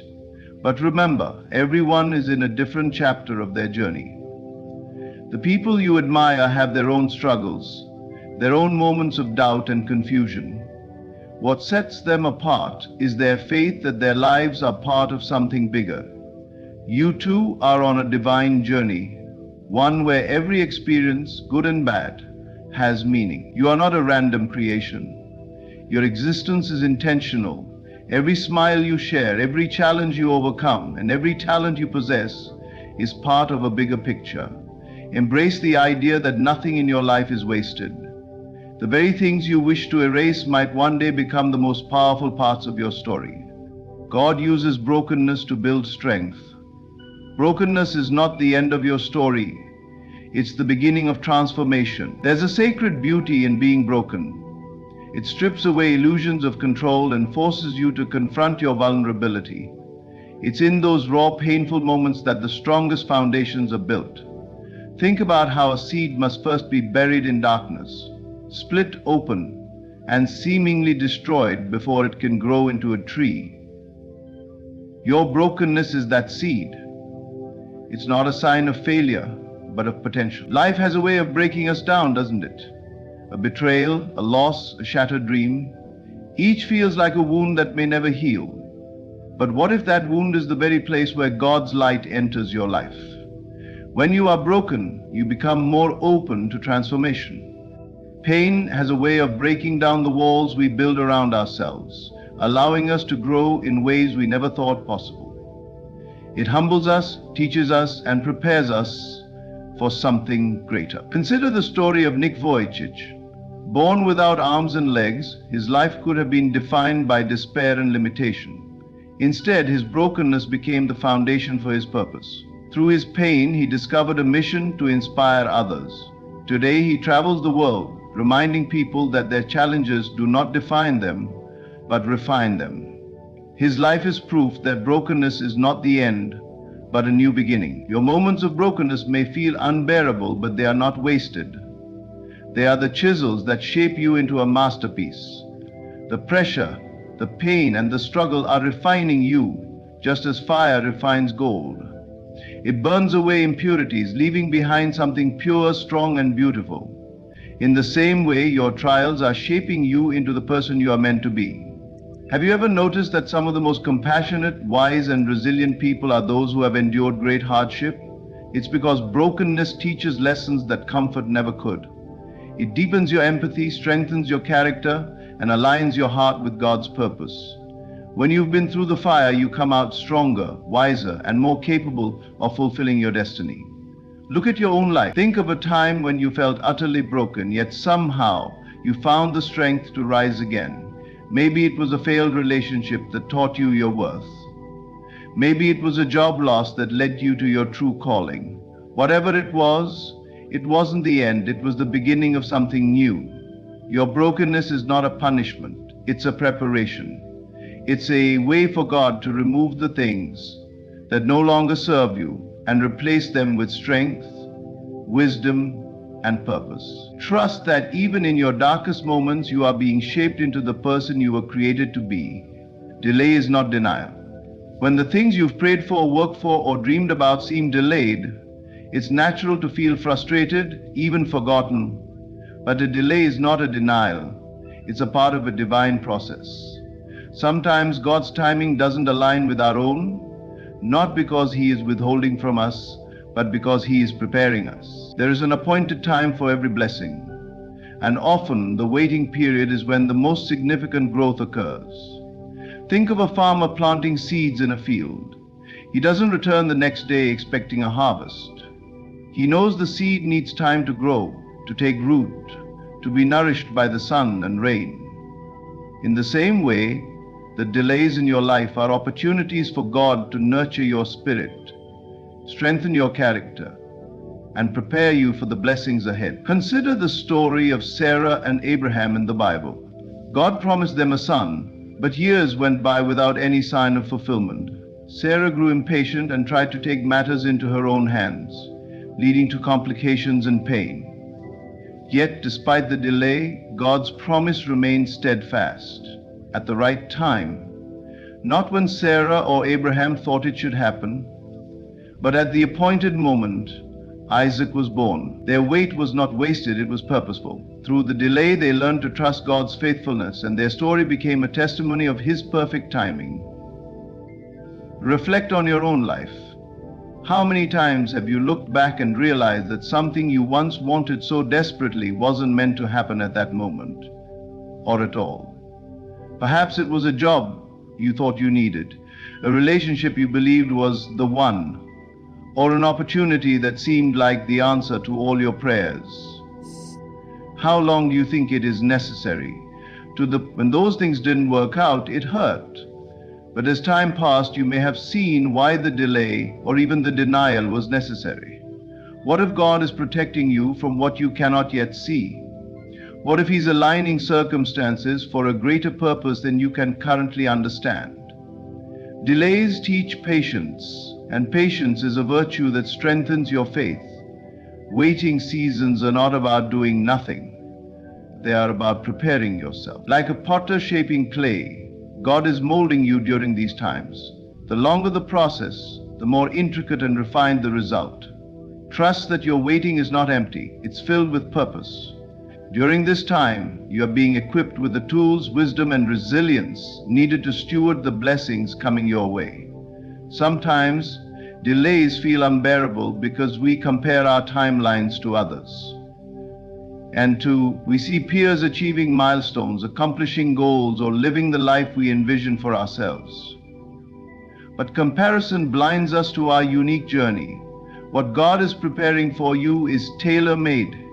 But remember, everyone is in a different chapter of their journey. The people you admire have their own struggles, their own moments of doubt and confusion. What sets them apart is their faith that their lives are part of something bigger. You too are on a divine journey, one where every experience, good and bad, has meaning. You are not a random creation. Your existence is intentional. Every smile you share, every challenge you overcome, and every talent you possess is part of a bigger picture. Embrace the idea that nothing in your life is wasted. The very things you wish to erase might one day become the most powerful parts of your story. God uses brokenness to build strength. Brokenness is not the end of your story. It's the beginning of transformation. There's a sacred beauty in being broken. It strips away illusions of control and forces you to confront your vulnerability. It's in those raw, painful moments that the strongest foundations are built. Think about how a seed must first be buried in darkness, split open, and seemingly destroyed before it can grow into a tree. Your brokenness is that seed. It's not a sign of failure, but of potential. Life has a way of breaking us down, doesn't it? A betrayal, a loss, a shattered dream. Each feels like a wound that may never heal. But what if that wound is the very place where God's light enters your life? When you are broken, you become more open to transformation. Pain has a way of breaking down the walls we build around ourselves, allowing us to grow in ways we never thought possible. It humbles us, teaches us, and prepares us for something greater. Consider the story of Nick Vujicic. Born without arms and legs, his life could have been defined by despair and limitation. Instead, his brokenness became the foundation for his purpose. Through his pain, he discovered a mission to inspire others. Today, he travels the world, reminding people that their challenges do not define them, but refine them. His life is proof that brokenness is not the end, but a new beginning. Your moments of brokenness may feel unbearable, but they are not wasted. They are the chisels that shape you into a masterpiece. The pressure, the pain, and the struggle are refining you, just as fire refines gold. It burns away impurities, leaving behind something pure, strong, and beautiful. In the same way, your trials are shaping you into the person you are meant to be. Have you ever noticed that some of the most compassionate, wise, and resilient people are those who have endured great hardship? It's because brokenness teaches lessons that comfort never could. It deepens your empathy, strengthens your character, and aligns your heart with God's purpose. When you've been through the fire, you come out stronger, wiser, and more capable of fulfilling your destiny. Look at your own life. Think of a time when you felt utterly broken, yet somehow you found the strength to rise again. Maybe it was a failed relationship that taught you your worth. Maybe it was a job loss that led you to your true calling. Whatever it wasn't the end, it was the beginning of something new. Your brokenness is not a punishment, it's a preparation. It's a way for God to remove the things that no longer serve you and replace them with strength, wisdom, and purpose. Trust that even in your darkest moments, you are being shaped into the person you were created to be. Delay is not denial. When the things you've prayed for, worked for, or dreamed about seem delayed, it's natural to feel frustrated, even forgotten. But a delay is not a denial. It's a part of a divine process. Sometimes God's timing doesn't align with our own, not because He is withholding from us, but because He is preparing us. There is an appointed time for every blessing, and often the waiting period is when the most significant growth occurs. Think of a farmer planting seeds in a field. He doesn't return the next day expecting a harvest. He knows the seed needs time to grow, to take root, to be nourished by the sun and rain. In the same way, the delays in your life are opportunities for God to nurture your spirit, strengthen your character, and prepare you for the blessings ahead. Consider the story of Sarah and Abraham in the Bible. God promised them a son, but years went by without any sign of fulfillment. Sarah grew impatient and tried to take matters into her own hands, leading to complications and pain. Yet, despite the delay, God's promise remained steadfast. At the right time, not when Sarah or Abraham thought it should happen, but at the appointed moment, Isaac was born. Their wait was not wasted, it was purposeful. Through the delay, they learned to trust God's faithfulness, and their story became a testimony of His perfect timing. Reflect on your own life. How many times have you looked back and realized that something you once wanted so desperately wasn't meant to happen at that moment, or at all? Perhaps it was a job you thought you needed, a relationship you believed was the one, or an opportunity that seemed like the answer to all your prayers. How long do you think it is necessary? When those things didn't work out, it hurt. But as time passed, you may have seen why the delay or even the denial was necessary. What if God is protecting you from what you cannot yet see? What if He's aligning circumstances for a greater purpose than you can currently understand? Delays teach patience, and patience is a virtue that strengthens your faith. Waiting seasons are not about doing nothing. They are about preparing yourself. Like a potter shaping clay, God is molding you during these times. The longer the process, the more intricate and refined the result. Trust that your waiting is not empty. It's filled with purpose. During this time, you are being equipped with the tools, wisdom, and resilience needed to steward the blessings coming your way. Sometimes, delays feel unbearable because we compare our timelines to others. We see peers achieving milestones, accomplishing goals, or living the life we envision for ourselves. But comparison blinds us to our unique journey. What God is preparing for you is tailor-made.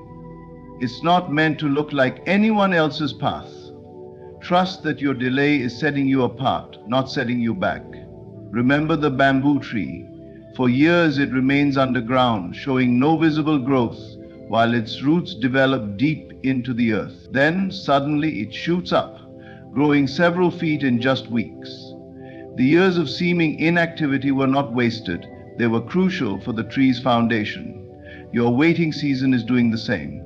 It's not meant to look like anyone else's path. Trust that your delay is setting you apart, not setting you back. Remember the bamboo tree. For years it remains underground, showing no visible growth, while its roots develop deep into the earth. Then suddenly it shoots up, growing several feet in just weeks. The years of seeming inactivity were not wasted. They were crucial for the tree's foundation. Your waiting season is doing the same.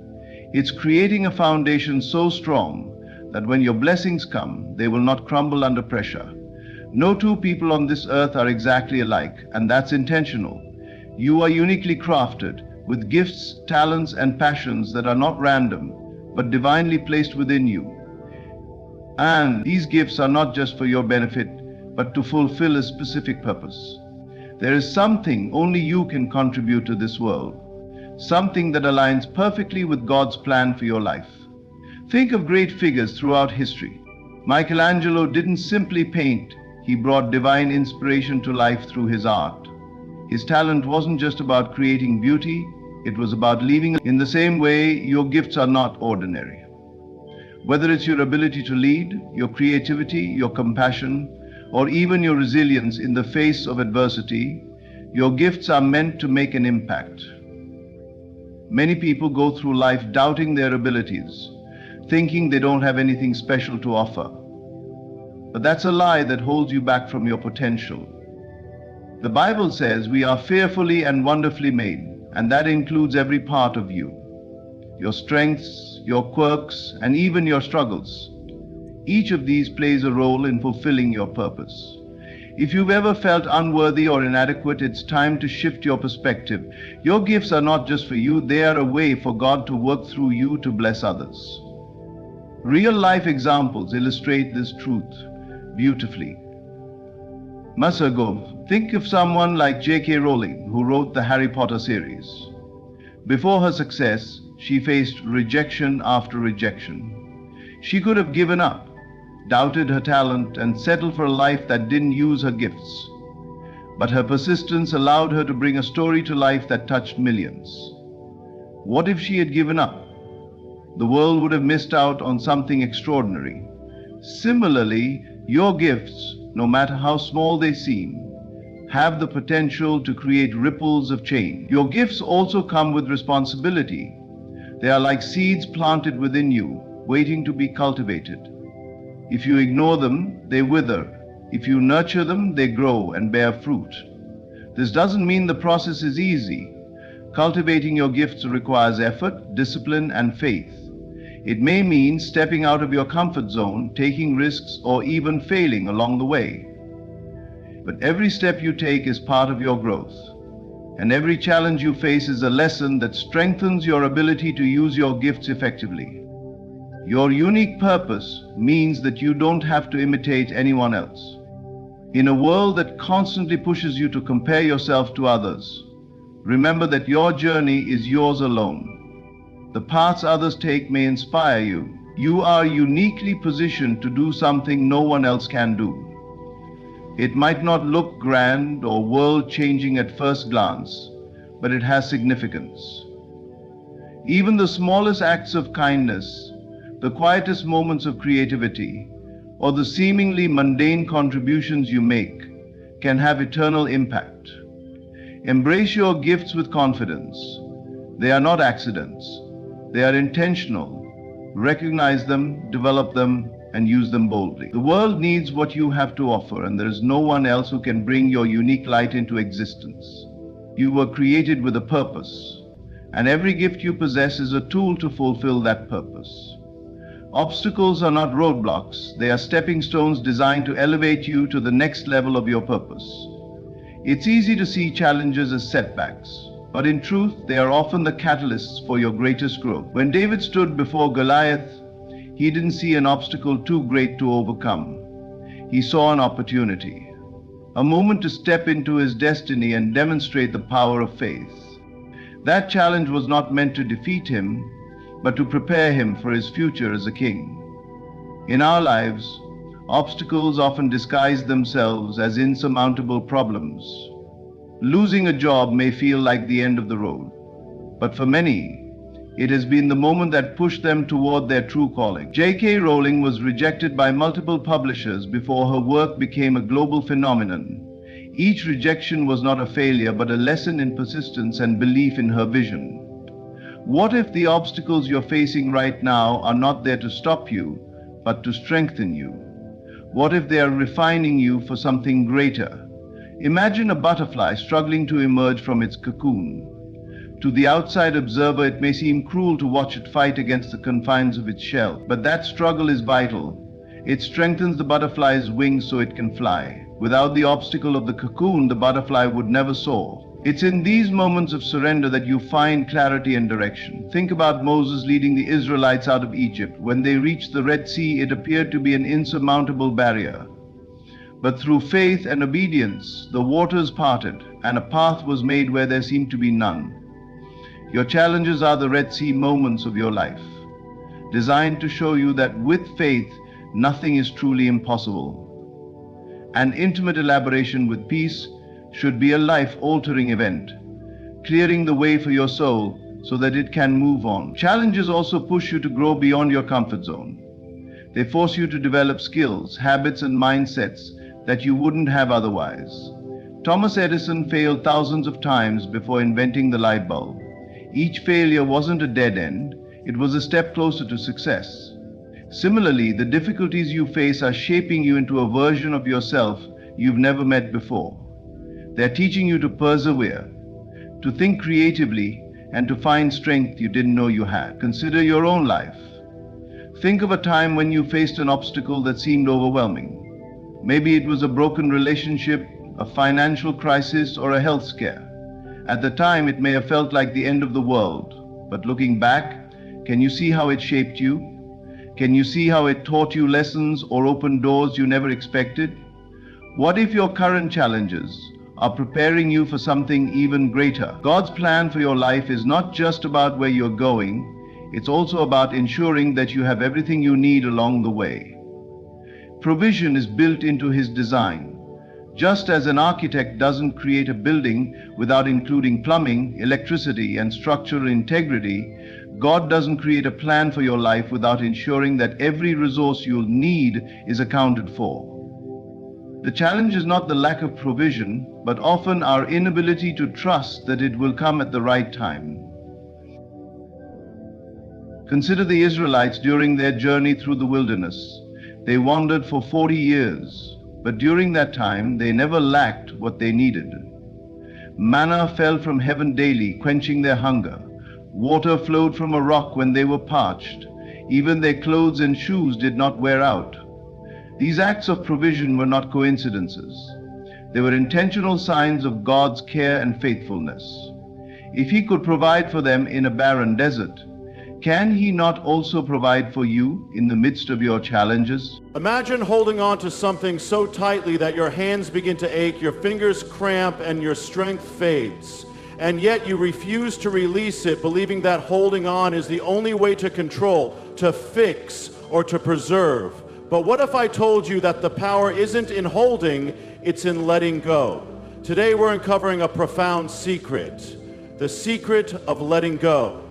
It's creating a foundation so strong that when your blessings come, they will not crumble under pressure. No two people on this earth are exactly alike, and that's intentional. You are uniquely crafted, with gifts, talents, and passions that are not random, but divinely placed within you. And these gifts are not just for your benefit, but to fulfill a specific purpose. There is something only you can contribute to this world, something that aligns perfectly with God's plan for your life. Think of great figures throughout history. Michelangelo didn't simply paint, he brought divine inspiration to life through his art. His talent wasn't just about creating beauty, it was about leaving. In the same way, your gifts are not ordinary. Whether it's your ability to lead, your creativity, your compassion, or even your resilience in the face of adversity, your gifts are meant to make an impact. Many people go through life doubting their abilities, thinking they don't have anything special to offer. But that's a lie that holds you back from your potential. The Bible says we are fearfully and wonderfully made, and that includes every part of you. Your strengths, your quirks, and even your struggles. Each of these plays a role in fulfilling your purpose. If you've ever felt unworthy or inadequate, it's time to shift your perspective. Your gifts are not just for you, they are a way for God to work through you to bless others. Real-life examples illustrate this truth beautifully. Masagov, think of someone like J.K. Rowling, who wrote the Harry Potter series. Before her success, she faced rejection after rejection. She could have given up, doubted her talent, and settled for a life that didn't use her gifts. But her persistence allowed her to bring a story to life that touched millions. What if she had given up? The world would have missed out on something extraordinary. Similarly, your gifts, no matter how small they seem, have the potential to create ripples of change. Your gifts also come with responsibility. They are like seeds planted within you, waiting to be cultivated. If you ignore them, they wither. If you nurture them, they grow and bear fruit. This doesn't mean the process is easy. Cultivating your gifts requires effort, discipline, and faith. It may mean stepping out of your comfort zone, taking risks, or even failing along the way. But every step you take is part of your growth. And every challenge you face is a lesson that strengthens your ability to use your gifts effectively. Your unique purpose means that you don't have to imitate anyone else. In a world that constantly pushes you to compare yourself to others, remember that your journey is yours alone. The paths others take may inspire you. You are uniquely positioned to do something no one else can do. It might not look grand or world-changing at first glance, but it has significance. Even the smallest acts of kindness, the quietest moments of creativity, or the seemingly mundane contributions you make can have eternal impact. Embrace your gifts with confidence. They are not accidents. They are intentional. Recognize them, develop them, and use them boldly. The world needs what you have to offer, and there is no one else who can bring your unique light into existence. You were created with a purpose, and every gift you possess is a tool to fulfill that purpose. Obstacles are not roadblocks, they are stepping stones designed to elevate you to the next level of your purpose. It's easy to see challenges as setbacks, but in truth, they are often the catalysts for your greatest growth. When David stood before Goliath, he didn't see an obstacle too great to overcome. He saw an opportunity, a moment to step into his destiny and demonstrate the power of faith. That challenge was not meant to defeat him, but to prepare him for his future as a king. In our lives, obstacles often disguise themselves as insurmountable problems. Losing a job may feel like the end of the road, but for many, it has been the moment that pushed them toward their true calling. J.K. Rowling was rejected by multiple publishers before her work became a global phenomenon. Each rejection was not a failure, but a lesson in persistence and belief in her vision. What if the obstacles you're facing right now are not there to stop you, but to strengthen you? What if they are refining you for something greater? Imagine a butterfly struggling to emerge from its cocoon. To the outside observer, it may seem cruel to watch it fight against the confines of its shell, but that struggle is vital. It strengthens the butterfly's wings so it can fly. Without the obstacle of the cocoon, the butterfly would never soar. It's in these moments of surrender that you find clarity and direction. Think about Moses leading the Israelites out of Egypt. When they reached the Red Sea, it appeared to be an insurmountable barrier. But through faith and obedience, the waters parted, and a path was made where there seemed to be none. Your challenges are the Red Sea moments of your life, designed to show you that with faith, nothing is truly impossible. An intimate elaboration with peace should be a life-altering event, clearing the way for your soul so that it can move on. Challenges also push you to grow beyond your comfort zone. They force you to develop skills, habits, and mindsets that you wouldn't have otherwise. Thomas Edison failed thousands of times before inventing the light bulb. Each failure wasn't a dead end, it was a step closer to success. Similarly, the difficulties you face are shaping you into a version of yourself you've never met before. They're teaching you to persevere, to think creatively, and to find strength you didn't know you had. Consider your own life. Think of a time when you faced an obstacle that seemed overwhelming. Maybe it was a broken relationship, a financial crisis, or a health scare. At the time, it may have felt like the end of the world. But looking back, can you see how it shaped you? Can you see how it taught you lessons or opened doors you never expected? What if your current challenges are preparing you for something even greater? God's plan for your life is not just about where you're going, it's also about ensuring that you have everything you need along the way. Provision is built into His design. Just as an architect doesn't create a building without including plumbing, electricity, and structural integrity, God doesn't create a plan for your life without ensuring that every resource you'll need is accounted for. The challenge is not the lack of provision, but often our inability to trust that it will come at the right time. Consider the Israelites during their journey through the wilderness. They wandered for 40 years, but during that time, they never lacked what they needed. Manna fell from heaven daily, quenching their hunger. Water flowed from a rock when they were parched. Even their clothes and shoes did not wear out. These acts of provision were not coincidences. They were intentional signs of God's care and faithfulness. If He could provide for them in a barren desert, can He not also provide for you in the midst of your challenges? Imagine holding on to something so tightly that your hands begin to ache, your fingers cramp, and your strength fades. And yet you refuse to release it, believing that holding on is the only way to control, to fix, or to preserve. But what if I told you that the power isn't in holding, it's in letting go? Today we're uncovering a profound secret, the secret of letting go,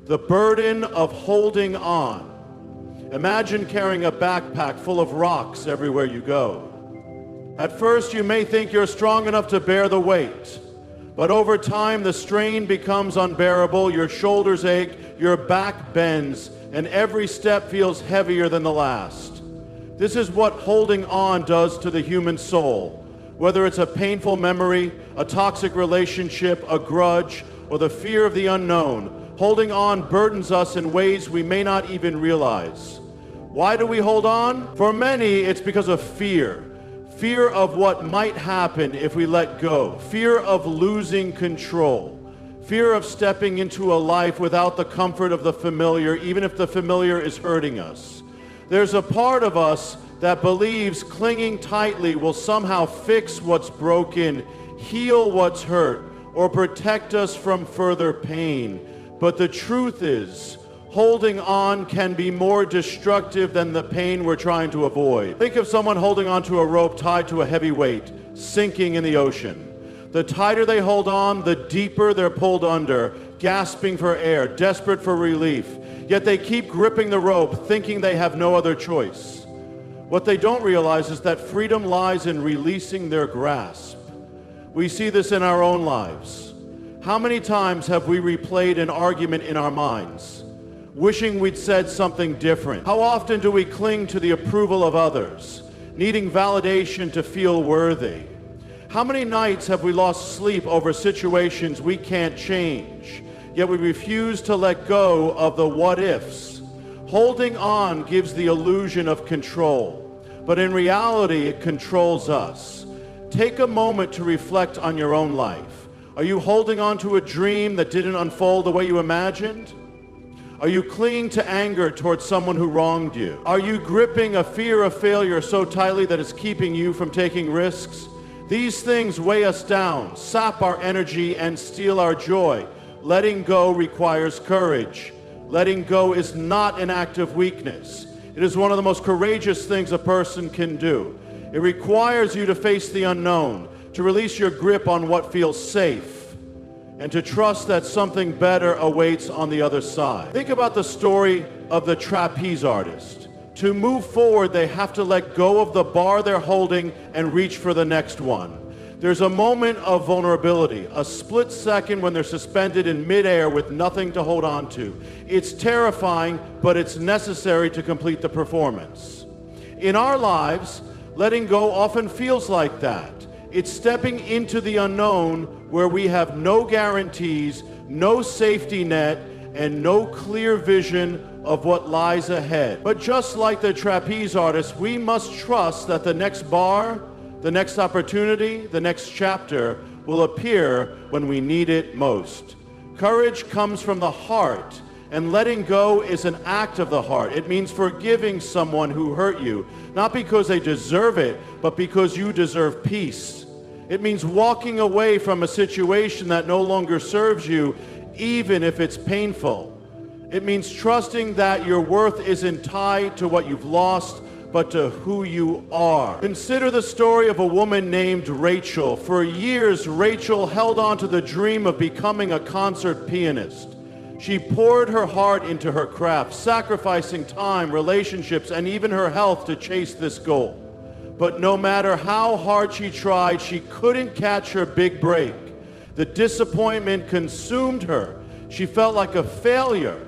the burden of holding on. Imagine carrying a backpack full of rocks everywhere you go. At first you may think you're strong enough to bear the weight, but over time the strain becomes unbearable, your shoulders ache, your back bends, and every step feels heavier than the last. This is what holding on does to the human soul. Whether it's a painful memory, a toxic relationship, a grudge, or the fear of the unknown, holding on burdens us in ways we may not even realize. Why do we hold on? For many, it's because of fear. Fear of what might happen if we let go. Fear of losing control. Fear of stepping into a life without the comfort of the familiar, even if the familiar is hurting us. There's a part of us that believes clinging tightly will somehow fix what's broken, heal what's hurt, or protect us from further pain. But the truth is, holding on can be more destructive than the pain we're trying to avoid. Think of someone holding onto a rope tied to a heavy weight, sinking in the ocean. The tighter they hold on, the deeper they're pulled under, gasping for air, desperate for relief. Yet they keep gripping the rope, thinking they have no other choice. What they don't realize is that freedom lies in releasing their grasp. We see this in our own lives. How many times have we replayed an argument in our minds, wishing we'd said something different? How often do we cling to the approval of others, needing validation to feel worthy? How many nights have we lost sleep over situations we can't change, yet we refuse to let go of the what-ifs? Holding on gives the illusion of control, but in reality, it controls us. Take a moment to reflect on your own life. Are you holding on to a dream that didn't unfold the way you imagined? Are you clinging to anger towards someone who wronged you? Are you gripping a fear of failure so tightly that it's keeping you from taking risks? These things weigh us down, sap our energy, and steal our joy. Letting go requires courage. Letting go is not an act of weakness. It is one of the most courageous things a person can do. It requires you to face the unknown, to release your grip on what feels safe, and to trust that something better awaits on the other side. Think about the story of the trapeze artist. To move forward, they have to let go of the bar they're holding and reach for the next one. There's a moment of vulnerability, a split second when they're suspended in midair with nothing to hold on to. It's terrifying, but it's necessary to complete the performance. In our lives, letting go often feels like that. It's stepping into the unknown where we have no guarantees, no safety net, and no clear vision of what lies ahead. But just like the trapeze artist, we must trust that the next bar, the next opportunity, the next chapter will appear when we need it most. Courage comes from the heart, and letting go is an act of the heart. It means forgiving someone who hurt you, not because they deserve it, but because you deserve peace. It means walking away from a situation that no longer serves you, even if it's painful. It means trusting that your worth isn't tied to what you've lost, but to who you are. Consider the story of a woman named Rachel. For years, Rachel held on to the dream of becoming a concert pianist. She poured her heart into her craft, sacrificing time, relationships, and even her health to chase this goal. But no matter how hard she tried, she couldn't catch her big break. The disappointment consumed her. She felt like a failure.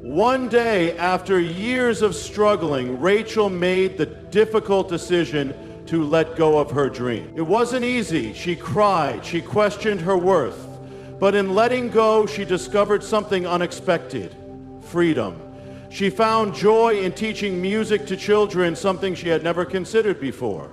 One day, after years of struggling, Rachel made the difficult decision to let go of her dream. It wasn't easy. She cried. She questioned her worth. But in letting go, she discovered something unexpected: freedom. She found joy in teaching music to children, something she had never considered before.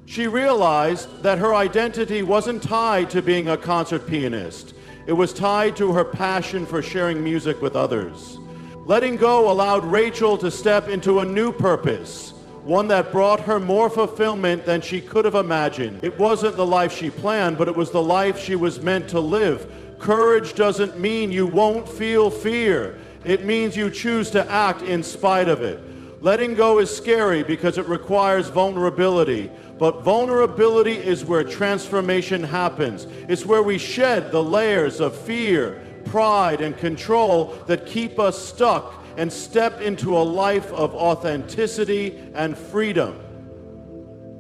She realized that her identity wasn't tied to being a concert pianist. It was tied to her passion for sharing music with others. Letting go allowed Rachel to step into a new purpose, one that brought her more fulfillment than she could have imagined. It wasn't the life she planned, but it was the life she was meant to live. Courage doesn't mean you won't feel fear. It means you choose to act in spite of it. Letting go is scary because it requires vulnerability, but vulnerability is where transformation happens. It's where we shed the layers of fear, pride, and control that keep us stuck and step into a life of authenticity and freedom.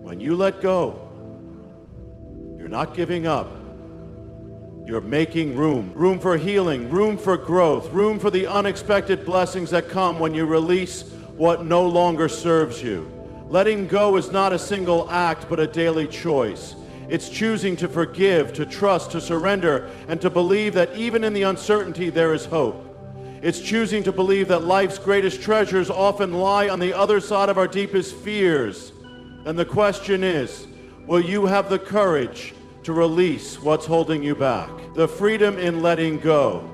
When you let go, you're not giving up. You're making room for healing, room for growth, room for the unexpected blessings that come when you release what no longer serves you. Letting go is not a single act, but a daily choice. It's choosing to forgive, to trust, to surrender, and to believe that even in the uncertainty there is hope. It's choosing to believe that life's greatest treasures often lie on the other side of our deepest fears. And the question is, will you have the courage to release what's holding you back? The freedom in letting go.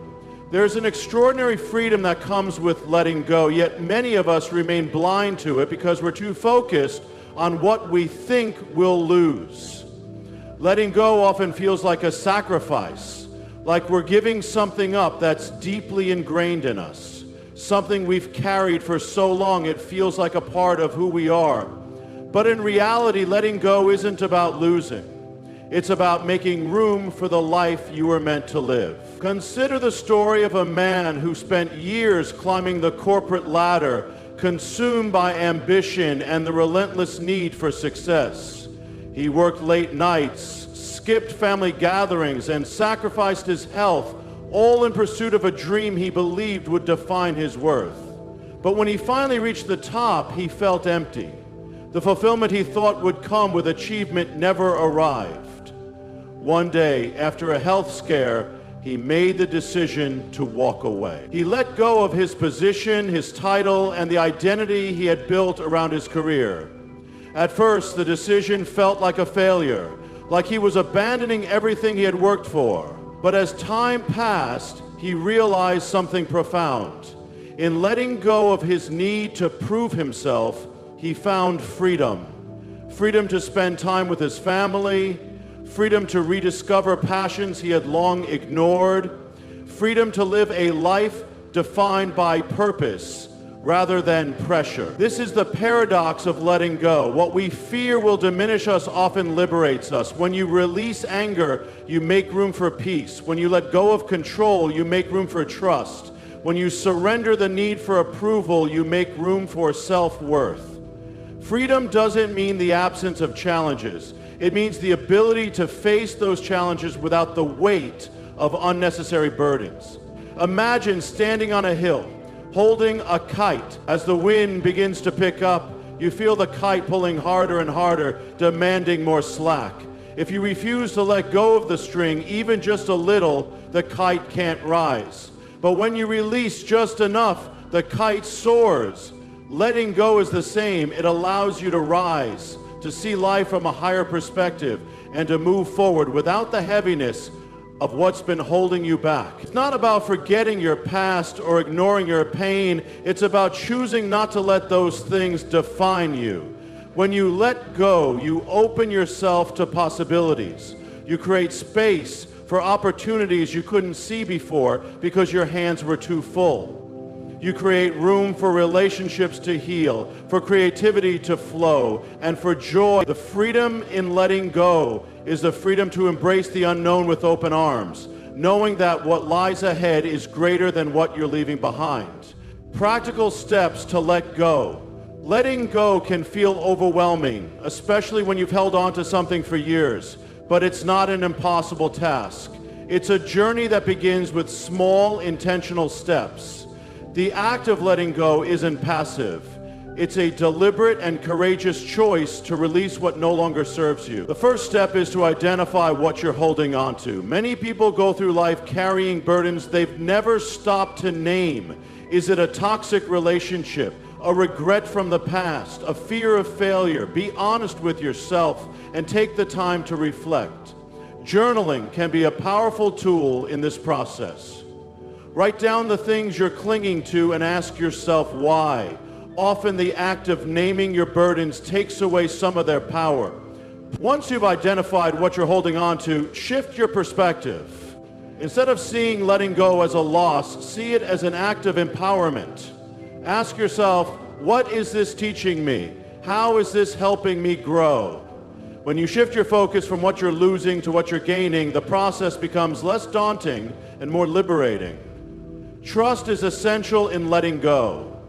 There's an extraordinary freedom that comes with letting go, yet many of us remain blind to it because we're too focused on what we think we'll lose. Letting go often feels like a sacrifice, like we're giving something up that's deeply ingrained in us, something we've carried for so long it feels like a part of who we are. But in reality, letting go isn't about losing. It's about making room for the life you were meant to live. Consider the story of a man who spent years climbing the corporate ladder, consumed by ambition and the relentless need for success. He worked late nights, skipped family gatherings, and sacrificed his health, all in pursuit of a dream he believed would define his worth. But when he finally reached the top, he felt empty. The fulfillment he thought would come with achievement never arrived. One day, after a health scare, he made the decision to walk away. He let go of his position, his title, and the identity he had built around his career. At first, the decision felt like a failure, like he was abandoning everything he had worked for. But as time passed, he realized something profound. In letting go of his need to prove himself, he found freedom. Freedom to spend time with his family, freedom to rediscover passions he had long ignored, freedom to live a life defined by purpose rather than pressure. This is the paradox of letting go. What we fear will diminish us often liberates us. When you release anger, you make room for peace. When you let go of control, you make room for trust. When you surrender the need for approval, you make room for self-worth. Freedom doesn't mean the absence of challenges. It means the ability to face those challenges without the weight of unnecessary burdens. Imagine standing on a hill, holding a kite. As the wind begins to pick up, you feel the kite pulling harder and harder, demanding more slack. If you refuse to let go of the string, even just a little, the kite can't rise. But when you release just enough, the kite soars. Letting go is the same. It allows you to rise, to see life from a higher perspective, and to move forward without the heaviness of what's been holding you back. It's not about forgetting your past or ignoring your pain. It's about choosing not to let those things define you. When you let go, you open yourself to possibilities. You create space for opportunities you couldn't see before because your hands were too full. You create room for relationships to heal, for creativity to flow, and for joy. The freedom in letting go is the freedom to embrace the unknown with open arms, knowing that what lies ahead is greater than what you're leaving behind. Practical steps to let go. Letting go can feel overwhelming, especially when you've held on to something for years, but it's not an impossible task. It's a journey that begins with small, intentional steps. The act of letting go isn't passive. It's a deliberate and courageous choice to release what no longer serves you. The first step is to identify what you're holding on to. Many people go through life carrying burdens they've never stopped to name. Is it a toxic relationship, a regret from the past, a fear of failure. Be honest with yourself and take the time to reflect. Journaling can be a powerful tool in this process. Write down the things you're clinging to and ask yourself why. Often the act of naming your burdens takes away some of their power. Once you've identified what you're holding on to, shift your perspective. Instead of seeing letting go as a loss, see it as an act of empowerment. Ask yourself, what is this teaching me? How is this helping me grow? When you shift your focus from what you're losing to what you're gaining, the process becomes less daunting and more liberating. Trust is essential in letting go.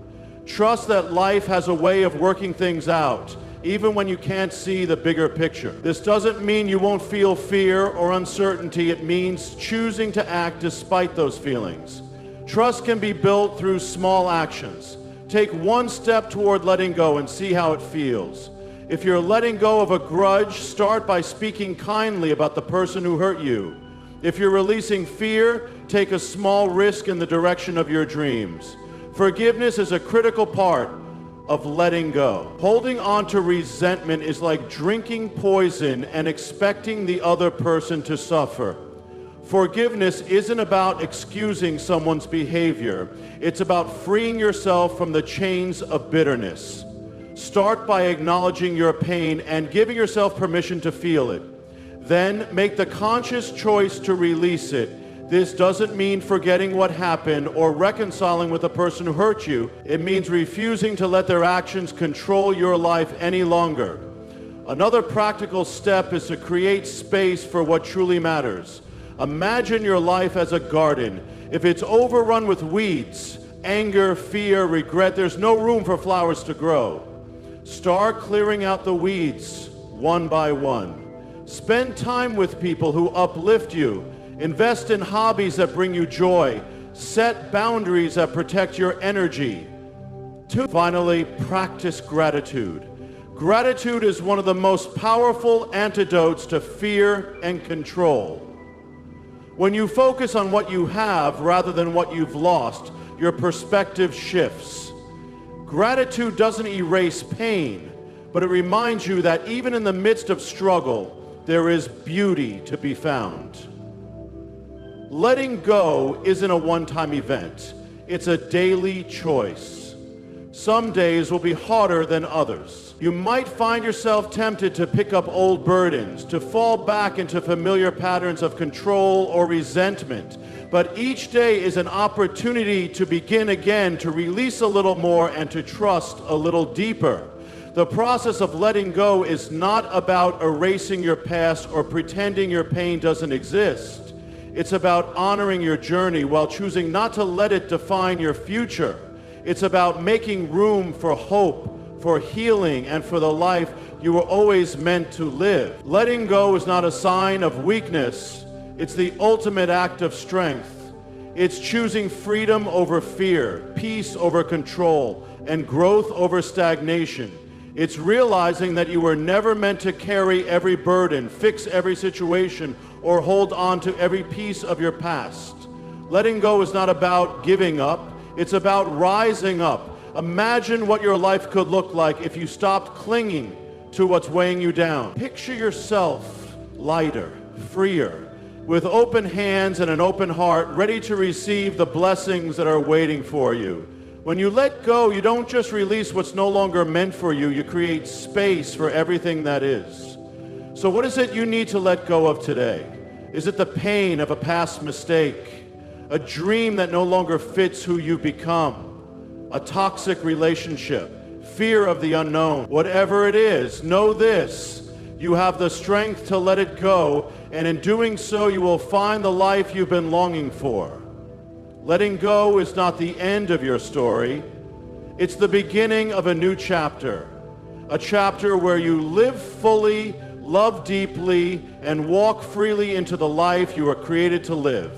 Trust that life has a way of working things out, even when you can't see the bigger picture. This doesn't mean you won't feel fear or uncertainty. It means choosing to act despite those feelings. Trust can be built through small actions. Take one step toward letting go and see how it feels. If you're letting go of a grudge, start by speaking kindly about the person who hurt you. If you're releasing fear, take a small risk in the direction of your dreams. Forgiveness is a critical part of letting go. Holding on to resentment is like drinking poison and expecting the other person to suffer. Forgiveness isn't about excusing someone's behavior. It's about freeing yourself from the chains of bitterness. Start by acknowledging your pain and giving yourself permission to feel it. Then make the conscious choice to release it. This doesn't mean forgetting what happened or reconciling with the person who hurt you. It means refusing to let their actions control your life any longer. Another practical step is to create space for what truly matters. Imagine your life as a garden. If it's overrun with weeds, anger, fear, regret, there's no room for flowers to grow. Start clearing out the weeds one by one. Spend time with people who uplift you. Invest in hobbies that bring you joy. Set boundaries that protect your energy. Finally, practice gratitude. Gratitude is one of the most powerful antidotes to fear and control. When you focus on what you have rather than what you've lost, your perspective shifts. Gratitude doesn't erase pain, but it reminds you that even in the midst of struggle, there is beauty to be found. Letting go isn't a one-time event. It's a daily choice. Some days will be harder than others. You might find yourself tempted to pick up old burdens, to fall back into familiar patterns of control or resentment. But each day is an opportunity to begin again, to release a little more and to trust a little deeper. The process of letting go is not about erasing your past or pretending your pain doesn't exist. It's about honoring your journey while choosing not to let it define your future. It's about making room for hope, for healing, and for the life you were always meant to live. Letting go is not a sign of weakness. It's the ultimate act of strength. It's choosing freedom over fear, peace over control, and growth over stagnation. It's realizing that you were never meant to carry every burden, fix every situation, or hold on to every piece of your past. Letting go is not about giving up. It's about rising up. Imagine what your life could look like if you stopped clinging to what's weighing you down. Picture yourself lighter, freer, with open hands and an open heart, ready to receive the blessings that are waiting for you. When you let go, you don't just release what's no longer meant for you. You create space for everything that is. So what is it you need to let go of today? Is it the pain of a past mistake? A dream that no longer fits who you've become? A toxic relationship? Fear of the unknown? Whatever it is, know this: you have the strength to let it go, and in doing so, you will find the life you've been longing for. Letting go is not the end of your story. It's the beginning of a new chapter. A chapter where you live fully, love deeply, and walk freely into the life you were created to live.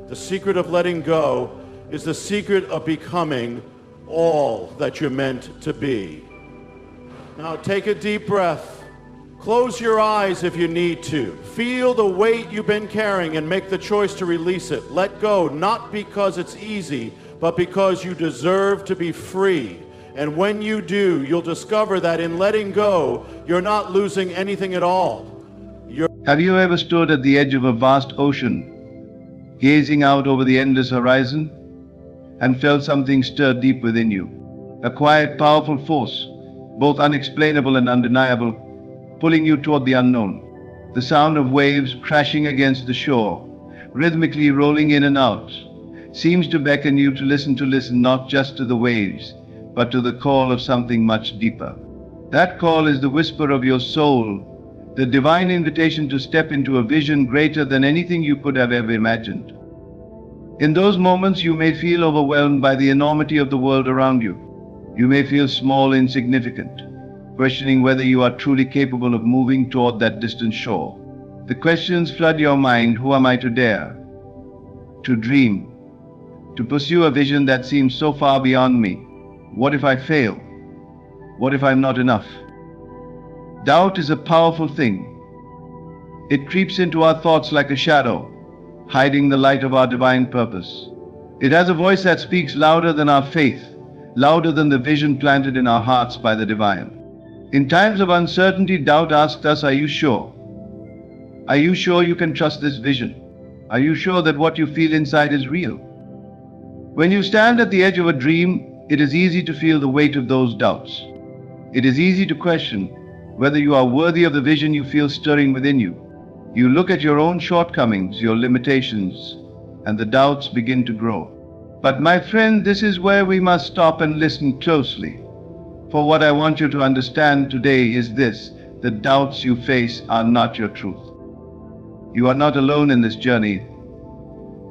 The secret of letting go is the secret of becoming all that you're meant to be. Now take a deep breath. Close your eyes if you need to. Feel the weight you've been carrying and make the choice to release it. Let go, not because it's easy, but because you deserve to be free. And when you do, you'll discover that in letting go, you're not losing anything at all. Have you ever stood at the edge of a vast ocean, gazing out over the endless horizon, and felt something stir deep within you? A quiet, powerful force, both unexplainable and undeniable, pulling you toward the unknown. The sound of waves crashing against the shore, rhythmically rolling in and out, seems to beckon you to listen not just to the waves, but to the call of something much deeper. That call is the whisper of your soul, the divine invitation to step into a vision greater than anything you could have ever imagined. In those moments, you may feel overwhelmed by the enormity of the world around you. You may feel small, insignificant, questioning whether you are truly capable of moving toward that distant shore. The questions flood your mind: who am I to dare? To dream? To pursue a vision that seems so far beyond me? What if I fail? What if I'm not enough? Doubt is a powerful thing. It creeps into our thoughts like a shadow, hiding the light of our divine purpose. It has a voice that speaks louder than our faith, louder than the vision planted in our hearts by the divine. In times of uncertainty, doubt asks us, are you sure? Are you sure you can trust this vision? Are you sure that what you feel inside is real? When you stand at the edge of a dream, it is easy to feel the weight of those doubts. It is easy to question whether you are worthy of the vision you feel stirring within you. You look at your own shortcomings, your limitations, and the doubts begin to grow. But my friend, this is where we must stop and listen closely. For what I want you to understand today is this: the doubts you face are not your truth. You are not alone in this journey.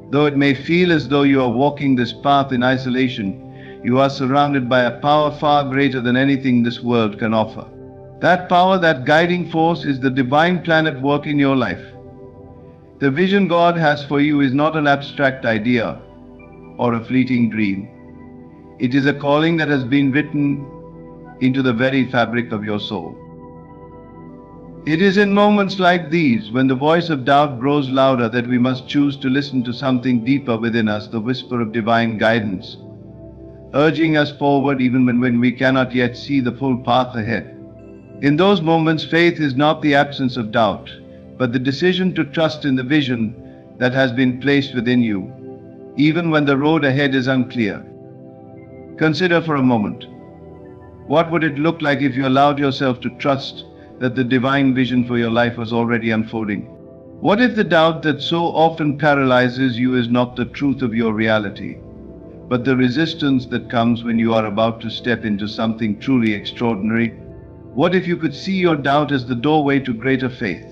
Though it may feel as though you are walking this path in isolation, you are surrounded by a power far greater than anything this world can offer. That power, that guiding force, is the divine plan at work in your life. The vision God has for you is not an abstract idea or a fleeting dream. It is a calling that has been written into the very fabric of your soul. It is in moments like these, when the voice of doubt grows louder, that we must choose to listen to something deeper within us, the whisper of divine guidance, urging us forward even when we cannot yet see the full path ahead. In those moments, faith is not the absence of doubt, but the decision to trust in the vision that has been placed within you, even when the road ahead is unclear. Consider for a moment, what would it look like if you allowed yourself to trust that the divine vision for your life was already unfolding? What if the doubt that so often paralyzes you is not the truth of your reality, but the resistance that comes when you are about to step into something truly extraordinary? What if you could see your doubt as the doorway to greater faith,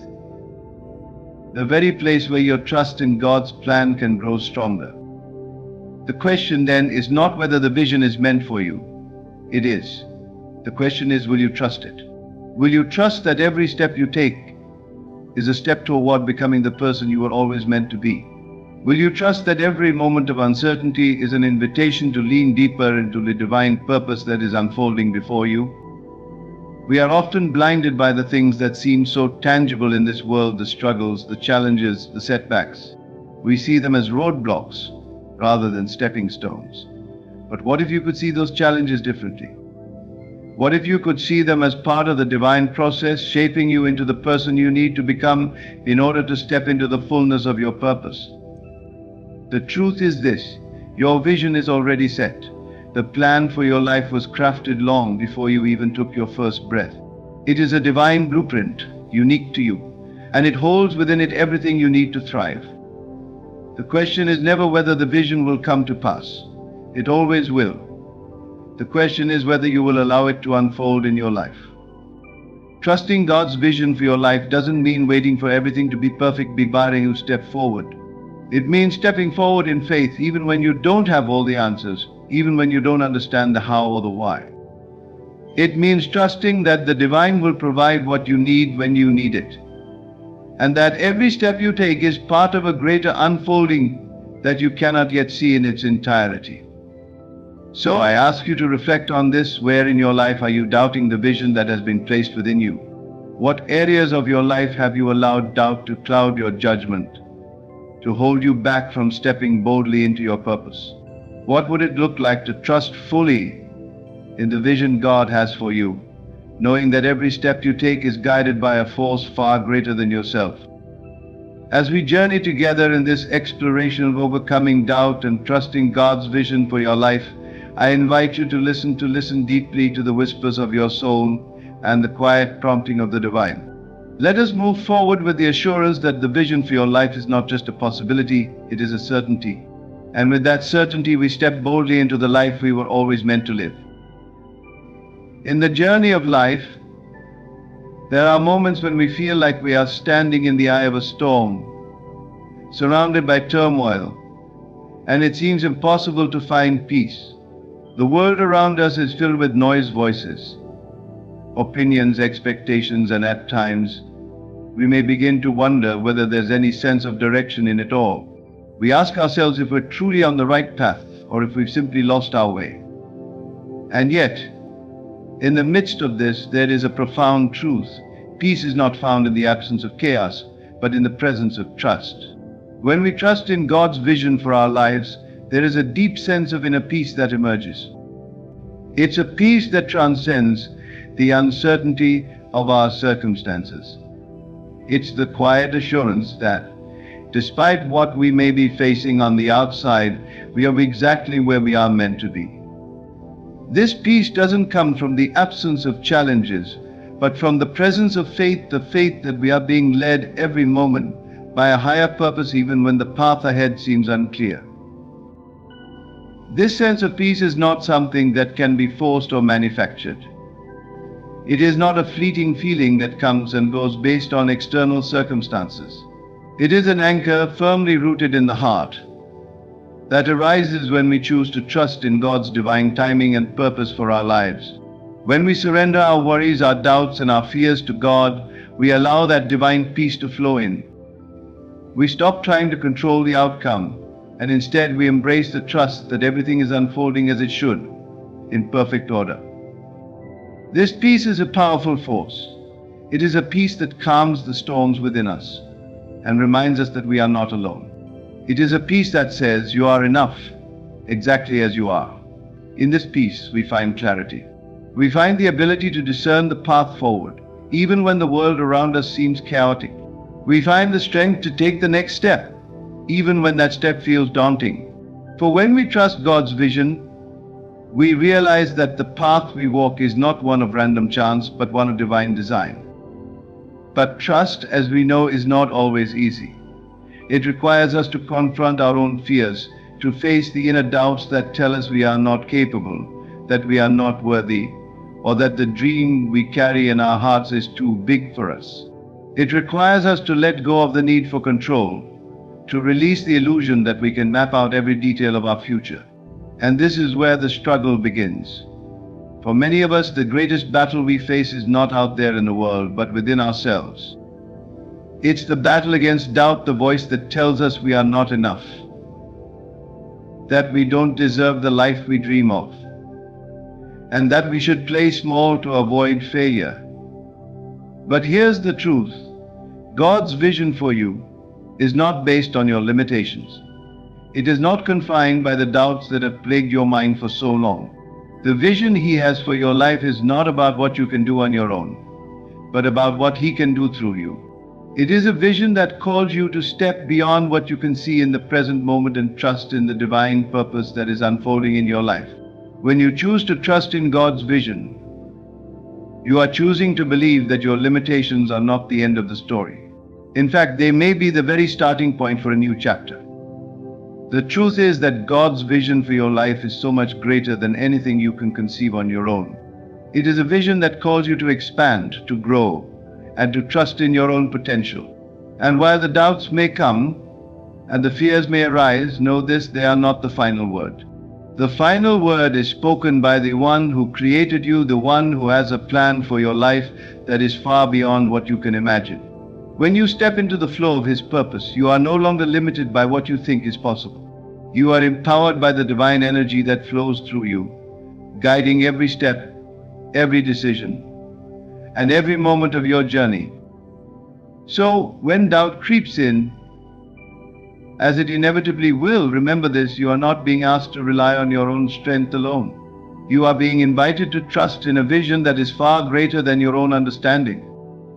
the very place where your trust in God's plan can grow stronger? The question then is not whether the vision is meant for you. It is. The question is, will you trust it? Will you trust that every step you take is a step toward becoming the person you were always meant to be? Will you trust that every moment of uncertainty is an invitation to lean deeper into the divine purpose that is unfolding before you? We are often blinded by the things that seem so tangible in this world: the struggles, the challenges, the setbacks. We see them as roadblocks rather than stepping stones. But what if you could see those challenges differently? What if you could see them as part of the divine process, shaping you into the person you need to become in order to step into the fullness of your purpose? The truth is this: your vision is already set. The plan for your life was crafted long before you even took your first breath. It is a divine blueprint, unique to you, and it holds within it everything you need to thrive. The question is never whether the vision will come to pass. It always will. The question is whether you will allow it to unfold in your life. Trusting God's vision for your life doesn't mean waiting for everything to be perfect before you step forward. It means stepping forward in faith even when you don't have all the answers, even when you don't understand the how or the why. It means trusting that the divine will provide what you need when you need it, and that every step you take is part of a greater unfolding that you cannot yet see in its entirety. So I ask you to reflect on this. Where in your life are you doubting the vision that has been placed within you? What areas of your life have you allowed doubt to cloud your judgment, to hold you back from stepping boldly into your purpose? What would it look like to trust fully in the vision God has for you, knowing that every step you take is guided by a force far greater than yourself. As we journey together in this exploration of overcoming doubt and trusting God's vision for your life, I invite you to listen deeply to the whispers of your soul and the quiet prompting of the divine. Let us move forward with the assurance that the vision for your life is not just a possibility, it is a certainty. And with that certainty, we step boldly into the life we were always meant to live. In the journey of life, there are moments when we feel like we are standing in the eye of a storm, surrounded by turmoil, and it seems impossible to find peace. The world around us is filled with noise voices, opinions, expectations, and at times, we may begin to wonder whether there's any sense of direction in it all. We ask ourselves if we're truly on the right path or if we've simply lost our way. And yet, in the midst of this, there is a profound truth. Peace is not found in the absence of chaos, but in the presence of trust. When we trust in God's vision for our lives, there is a deep sense of inner peace that emerges. It's a peace that transcends the uncertainty of our circumstances. It's the quiet assurance that, despite what we may be facing on the outside, we are exactly where we are meant to be. This peace doesn't come from the absence of challenges, but from the presence of faith, the faith that we are being led every moment by a higher purpose even when the path ahead seems unclear. This sense of peace is not something that can be forced or manufactured. It is not a fleeting feeling that comes and goes based on external circumstances. It is an anchor firmly rooted in the heart that arises when we choose to trust in God's divine timing and purpose for our lives. When we surrender our worries, our doubts, and our fears to God, we allow that divine peace to flow in. We stop trying to control the outcome, and instead we embrace the trust that everything is unfolding as it should, in perfect order. This peace is a powerful force. It is a peace that calms the storms within us and reminds us that we are not alone. It is a peace that says you are enough, exactly as you are. In this peace, we find clarity. We find the ability to discern the path forward, even when the world around us seems chaotic. We find the strength to take the next step, even when that step feels daunting. For when we trust God's vision, we realize that the path we walk is not one of random chance, but one of divine design. But trust, as we know, is not always easy. It requires us to confront our own fears, to face the inner doubts that tell us we are not capable, that we are not worthy, or that the dream we carry in our hearts is too big for us. It requires us to let go of the need for control, to release the illusion that we can map out every detail of our future. And this is where the struggle begins. For many of us, the greatest battle we face is not out there in the world, but within ourselves. It's the battle against doubt, the voice that tells us we are not enough, that we don't deserve the life we dream of, and that we should play small to avoid failure. But here's the truth. God's vision for you is not based on your limitations. It is not confined by the doubts that have plagued your mind for so long. The vision He has for your life is not about what you can do on your own, but about what He can do through you. It is a vision that calls you to step beyond what you can see in the present moment and trust in the divine purpose that is unfolding in your life. When you choose to trust in God's vision, you are choosing to believe that your limitations are not the end of the story. In fact, they may be the very starting point for a new chapter. The truth is that God's vision for your life is so much greater than anything you can conceive on your own. It is a vision that calls you to expand, to grow, and to trust in your own potential. And while the doubts may come, and the fears may arise, know this, they are not the final word. The final word is spoken by the one who created you, the one who has a plan for your life that is far beyond what you can imagine. When you step into the flow of His purpose, you are no longer limited by what you think is possible. You are empowered by the divine energy that flows through you, guiding every step, every decision, and every moment of your journey. So, when doubt creeps in, as it inevitably will, remember this, you are not being asked to rely on your own strength alone. You are being invited to trust in a vision that is far greater than your own understanding.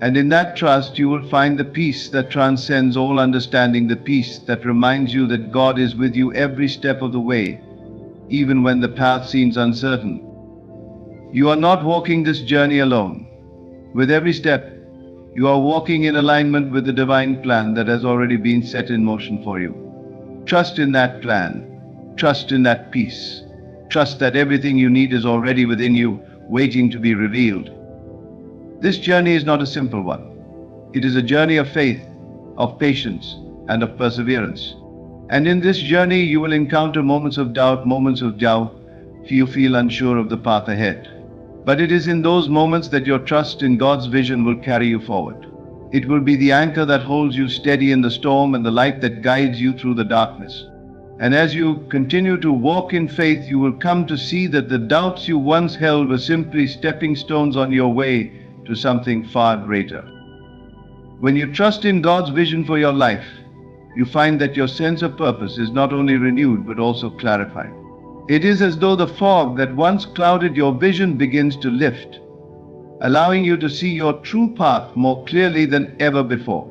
And in that trust, you will find the peace that transcends all understanding, the peace that reminds you that God is with you every step of the way, even when the path seems uncertain. You are not walking this journey alone. With every step, you are walking in alignment with the divine plan that has already been set in motion for you. Trust in that plan. Trust in that peace. Trust that everything you need is already within you, waiting to be revealed. This journey is not a simple one. It is a journey of faith, of patience, and of perseverance. And in this journey, you will encounter moments of doubt, you feel unsure of the path ahead. But it is in those moments that your trust in God's vision will carry you forward. It will be the anchor that holds you steady in the storm and the light that guides you through the darkness. And as you continue to walk in faith, you will come to see that the doubts you once held were simply stepping stones on your way to something far greater. When you trust in God's vision for your life, you find that your sense of purpose is not only renewed but also clarified. It is as though the fog that once clouded your vision begins to lift, allowing you to see your true path more clearly than ever before.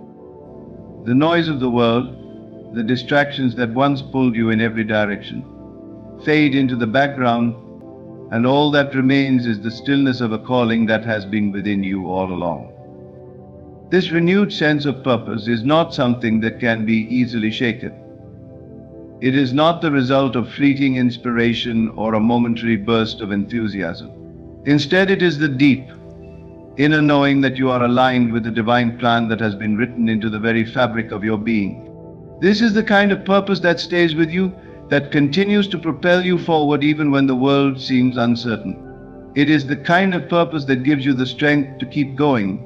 The noise of the world, the distractions that once pulled you in every direction, fade into the background, and all that remains is the stillness of a calling that has been within you all along. This renewed sense of purpose is not something that can be easily shaken. It is not the result of fleeting inspiration or a momentary burst of enthusiasm. Instead, it is the deep, inner knowing that you are aligned with the divine plan that has been written into the very fabric of your being. This is the kind of purpose that stays with you, that continues to propel you forward even when the world seems uncertain. It is the kind of purpose that gives you the strength to keep going,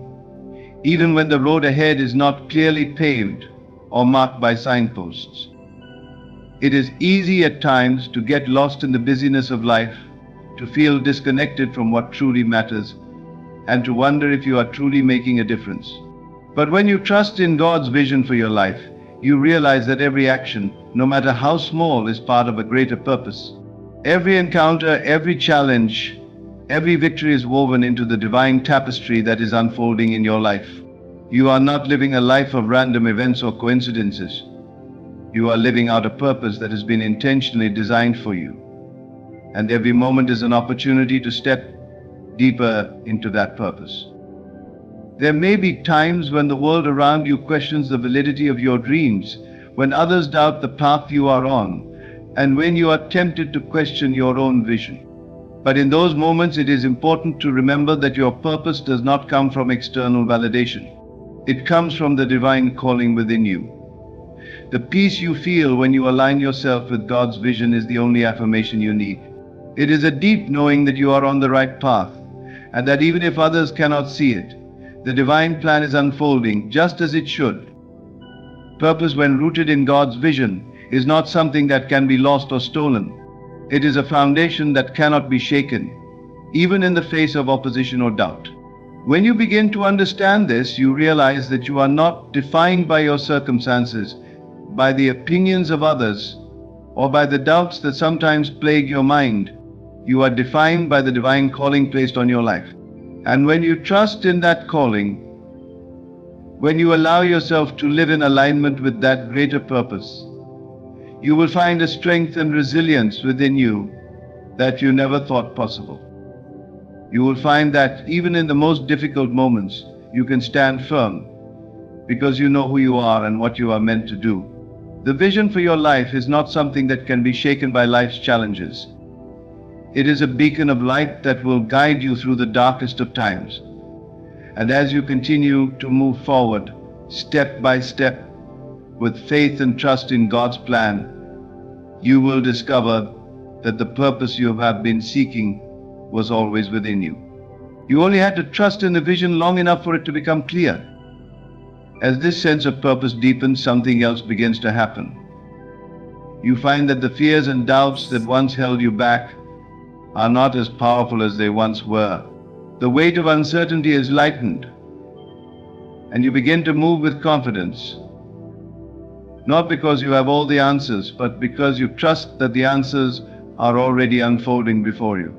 even when the road ahead is not clearly paved or marked by signposts. It is easy at times to get lost in the busyness of life, to feel disconnected from what truly matters, and to wonder if you are truly making a difference. But when you trust in God's vision for your life, you realize that every action, no matter how small, is part of a greater purpose. Every encounter, every challenge, every victory is woven into the divine tapestry that is unfolding in your life. You are not living a life of random events or coincidences. You are living out a purpose that has been intentionally designed for you. And every moment is an opportunity to step deeper into that purpose. There may be times when the world around you questions the validity of your dreams, when others doubt the path you are on, and when you are tempted to question your own vision. But in those moments, it is important to remember that your purpose does not come from external validation. It comes from the divine calling within you. The peace you feel when you align yourself with God's vision is the only affirmation you need. It is a deep knowing that you are on the right path, and that even if others cannot see it, the divine plan is unfolding just as it should. Purpose, when rooted in God's vision, is not something that can be lost or stolen. It is a foundation that cannot be shaken, even in the face of opposition or doubt. When you begin to understand this, you realize that you are not defined by your circumstances, by the opinions of others, or by the doubts that sometimes plague your mind. You are defined by the divine calling placed on your life. And when you trust in that calling, when you allow yourself to live in alignment with that greater purpose, you will find a strength and resilience within you that you never thought possible. You will find that even in the most difficult moments, you can stand firm because you know who you are and what you are meant to do. The vision for your life is not something that can be shaken by life's challenges. It is a beacon of light that will guide you through the darkest of times. And as you continue to move forward, step by step, with faith and trust in God's plan, you will discover that the purpose you have been seeking was always within you. You only had to trust in the vision long enough for it to become clear. As this sense of purpose deepens, something else begins to happen. You find that the fears and doubts that once held you back are not as powerful as they once were. The weight of uncertainty is lightened, and you begin to move with confidence. Not because you have all the answers, but because you trust that the answers are already unfolding before you.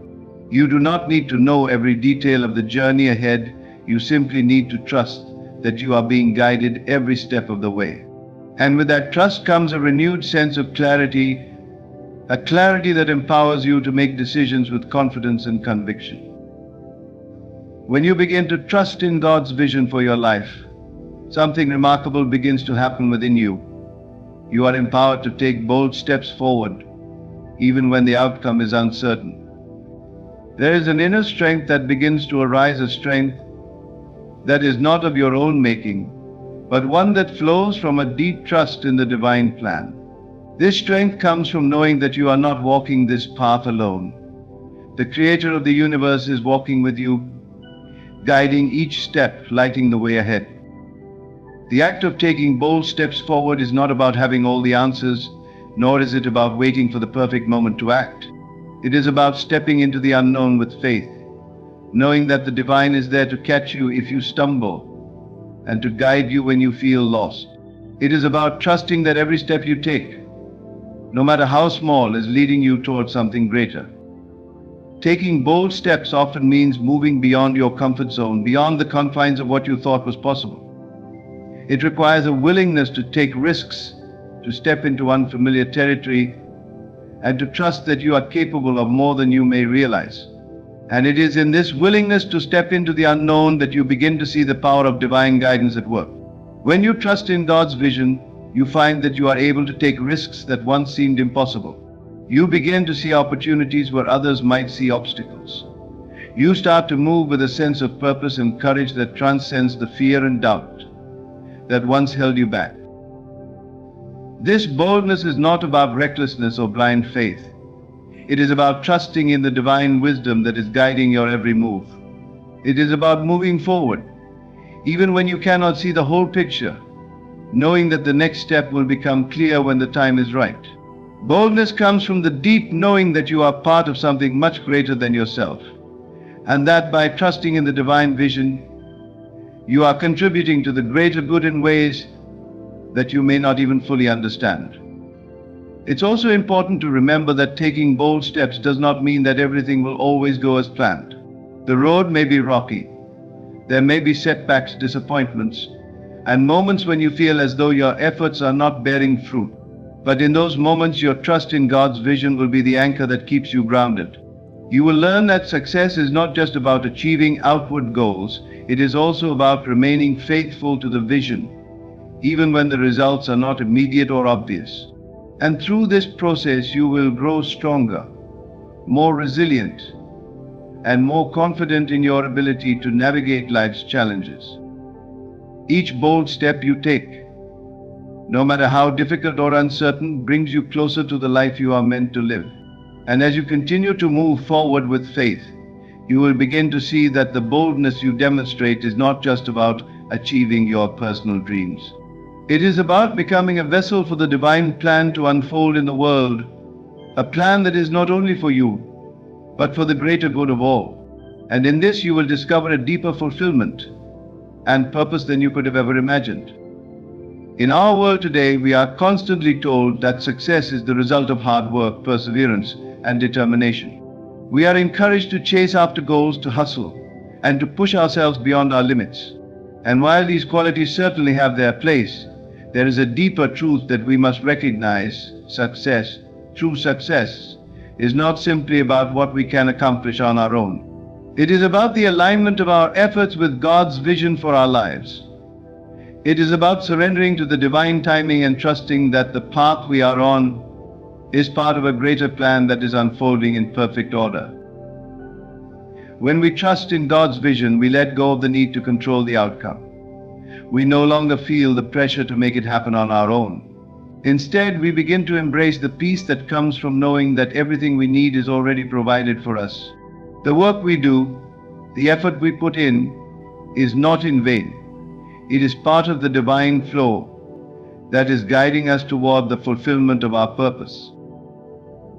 You do not need to know every detail of the journey ahead. You simply need to trust that you are being guided every step of the way. And with that trust comes a renewed sense of clarity, a clarity that empowers you to make decisions with confidence and conviction. When you begin to trust in God's vision for your life, something remarkable begins to happen within you. You are empowered to take bold steps forward, even when the outcome is uncertain. There is an inner strength that begins to arise, a strength that is not of your own making, but one that flows from a deep trust in the divine plan. This strength comes from knowing that you are not walking this path alone. The Creator of the universe is walking with you, guiding each step, lighting the way ahead. The act of taking bold steps forward is not about having all the answers, nor is it about waiting for the perfect moment to act. It is about stepping into the unknown with faith, knowing that the divine is there to catch you if you stumble and to guide you when you feel lost. It is about trusting that every step you take, no matter how small, is leading you towards something greater. Taking bold steps often means moving beyond your comfort zone, beyond the confines of what you thought was possible. It requires a willingness to take risks, to step into unfamiliar territory, and to trust that you are capable of more than you may realize. And it is in this willingness to step into the unknown that you begin to see the power of divine guidance at work. When you trust in God's vision, you find that you are able to take risks that once seemed impossible. You begin to see opportunities where others might see obstacles. You start to move with a sense of purpose and courage that transcends the fear and doubt that once held you back. This boldness is not about recklessness or blind faith. It is about trusting in the divine wisdom that is guiding your every move. It is about moving forward, even when you cannot see the whole picture, knowing that the next step will become clear when the time is right. Boldness comes from the deep knowing that you are part of something much greater than yourself, and that by trusting in the divine vision, you are contributing to the greater good in ways that you may not even fully understand. It's also important to remember that taking bold steps does not mean that everything will always go as planned. The road may be rocky. There may be setbacks, disappointments, and moments when you feel as though your efforts are not bearing fruit. But in those moments, your trust in God's vision will be the anchor that keeps you grounded. You will learn that success is not just about achieving outward goals, it is also about remaining faithful to the vision, even when the results are not immediate or obvious. And through this process, you will grow stronger, more resilient, and more confident in your ability to navigate life's challenges. Each bold step you take, no matter how difficult or uncertain, brings you closer to the life you are meant to live. And as you continue to move forward with faith, you will begin to see that the boldness you demonstrate is not just about achieving your personal dreams. It is about becoming a vessel for the divine plan to unfold in the world, a plan that is not only for you, but for the greater good of all. And in this you will discover a deeper fulfillment and purpose than you could have ever imagined. In our world today, we are constantly told that success is the result of hard work, perseverance, and determination. We are encouraged to chase after goals, to hustle, and to push ourselves beyond our limits. And while these qualities certainly have their place, there is a deeper truth that we must recognize. True success, is not simply about what we can accomplish on our own. It is about the alignment of our efforts with God's vision for our lives. It is about surrendering to the divine timing and trusting that the path we are on is part of a greater plan that is unfolding in perfect order. When we trust in God's vision, we let go of the need to control the outcome. We no longer feel the pressure to make it happen on our own. Instead, we begin to embrace the peace that comes from knowing that everything we need is already provided for us. The work we do, the effort we put in, is not in vain. It is part of the divine flow that is guiding us toward the fulfillment of our purpose.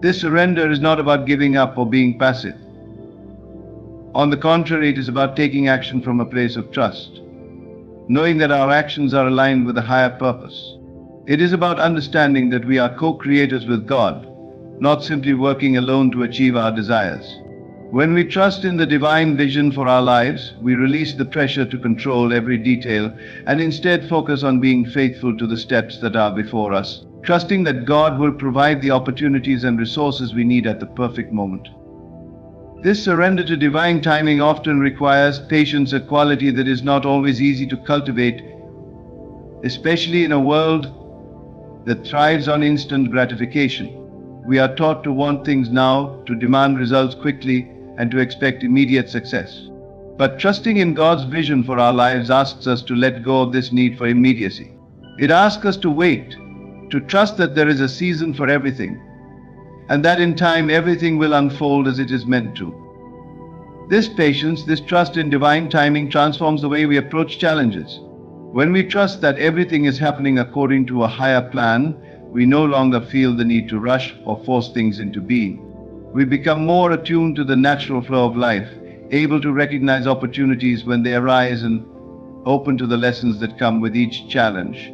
This surrender is not about giving up or being passive. On the contrary, it is about taking action from a place of trust, knowing that our actions are aligned with a higher purpose. It is about understanding that we are co-creators with God, not simply working alone to achieve our desires. When we trust in the divine vision for our lives, we release the pressure to control every detail and instead focus on being faithful to the steps that are before us, trusting that God will provide the opportunities and resources we need at the perfect moment. This surrender to divine timing often requires patience, a quality that is not always easy to cultivate, especially in a world that thrives on instant gratification. We are taught to want things now, to demand results quickly, and to expect immediate success. But trusting in God's vision for our lives asks us to let go of this need for immediacy. It asks us to wait, to trust that there is a season for everything, and that in time everything will unfold as it is meant to. This patience, this trust in divine timing transforms the way we approach challenges. When we trust that everything is happening according to a higher plan, we no longer feel the need to rush or force things into being. We become more attuned to the natural flow of life, able to recognize opportunities when they arise and open to the lessons that come with each challenge.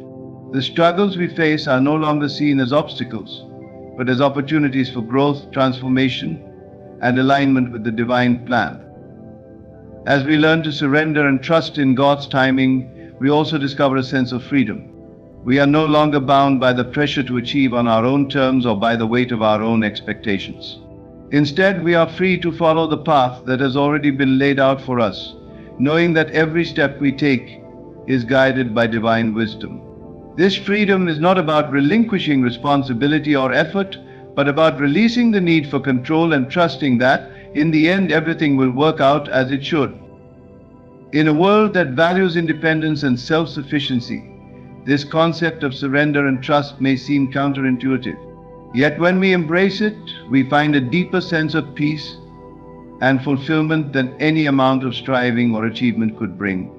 The struggles we face are no longer seen as obstacles, but as opportunities for growth, transformation, and alignment with the divine plan. As we learn to surrender and trust in God's timing, we also discover a sense of freedom. We are no longer bound by the pressure to achieve on our own terms or by the weight of our own expectations. Instead, we are free to follow the path that has already been laid out for us, knowing that every step we take is guided by divine wisdom. This freedom is not about relinquishing responsibility or effort, but about releasing the need for control and trusting that, in the end, everything will work out as it should. In a world that values independence and self-sufficiency, this concept of surrender and trust may seem counterintuitive. Yet when we embrace it, we find a deeper sense of peace and fulfillment than any amount of striving or achievement could bring.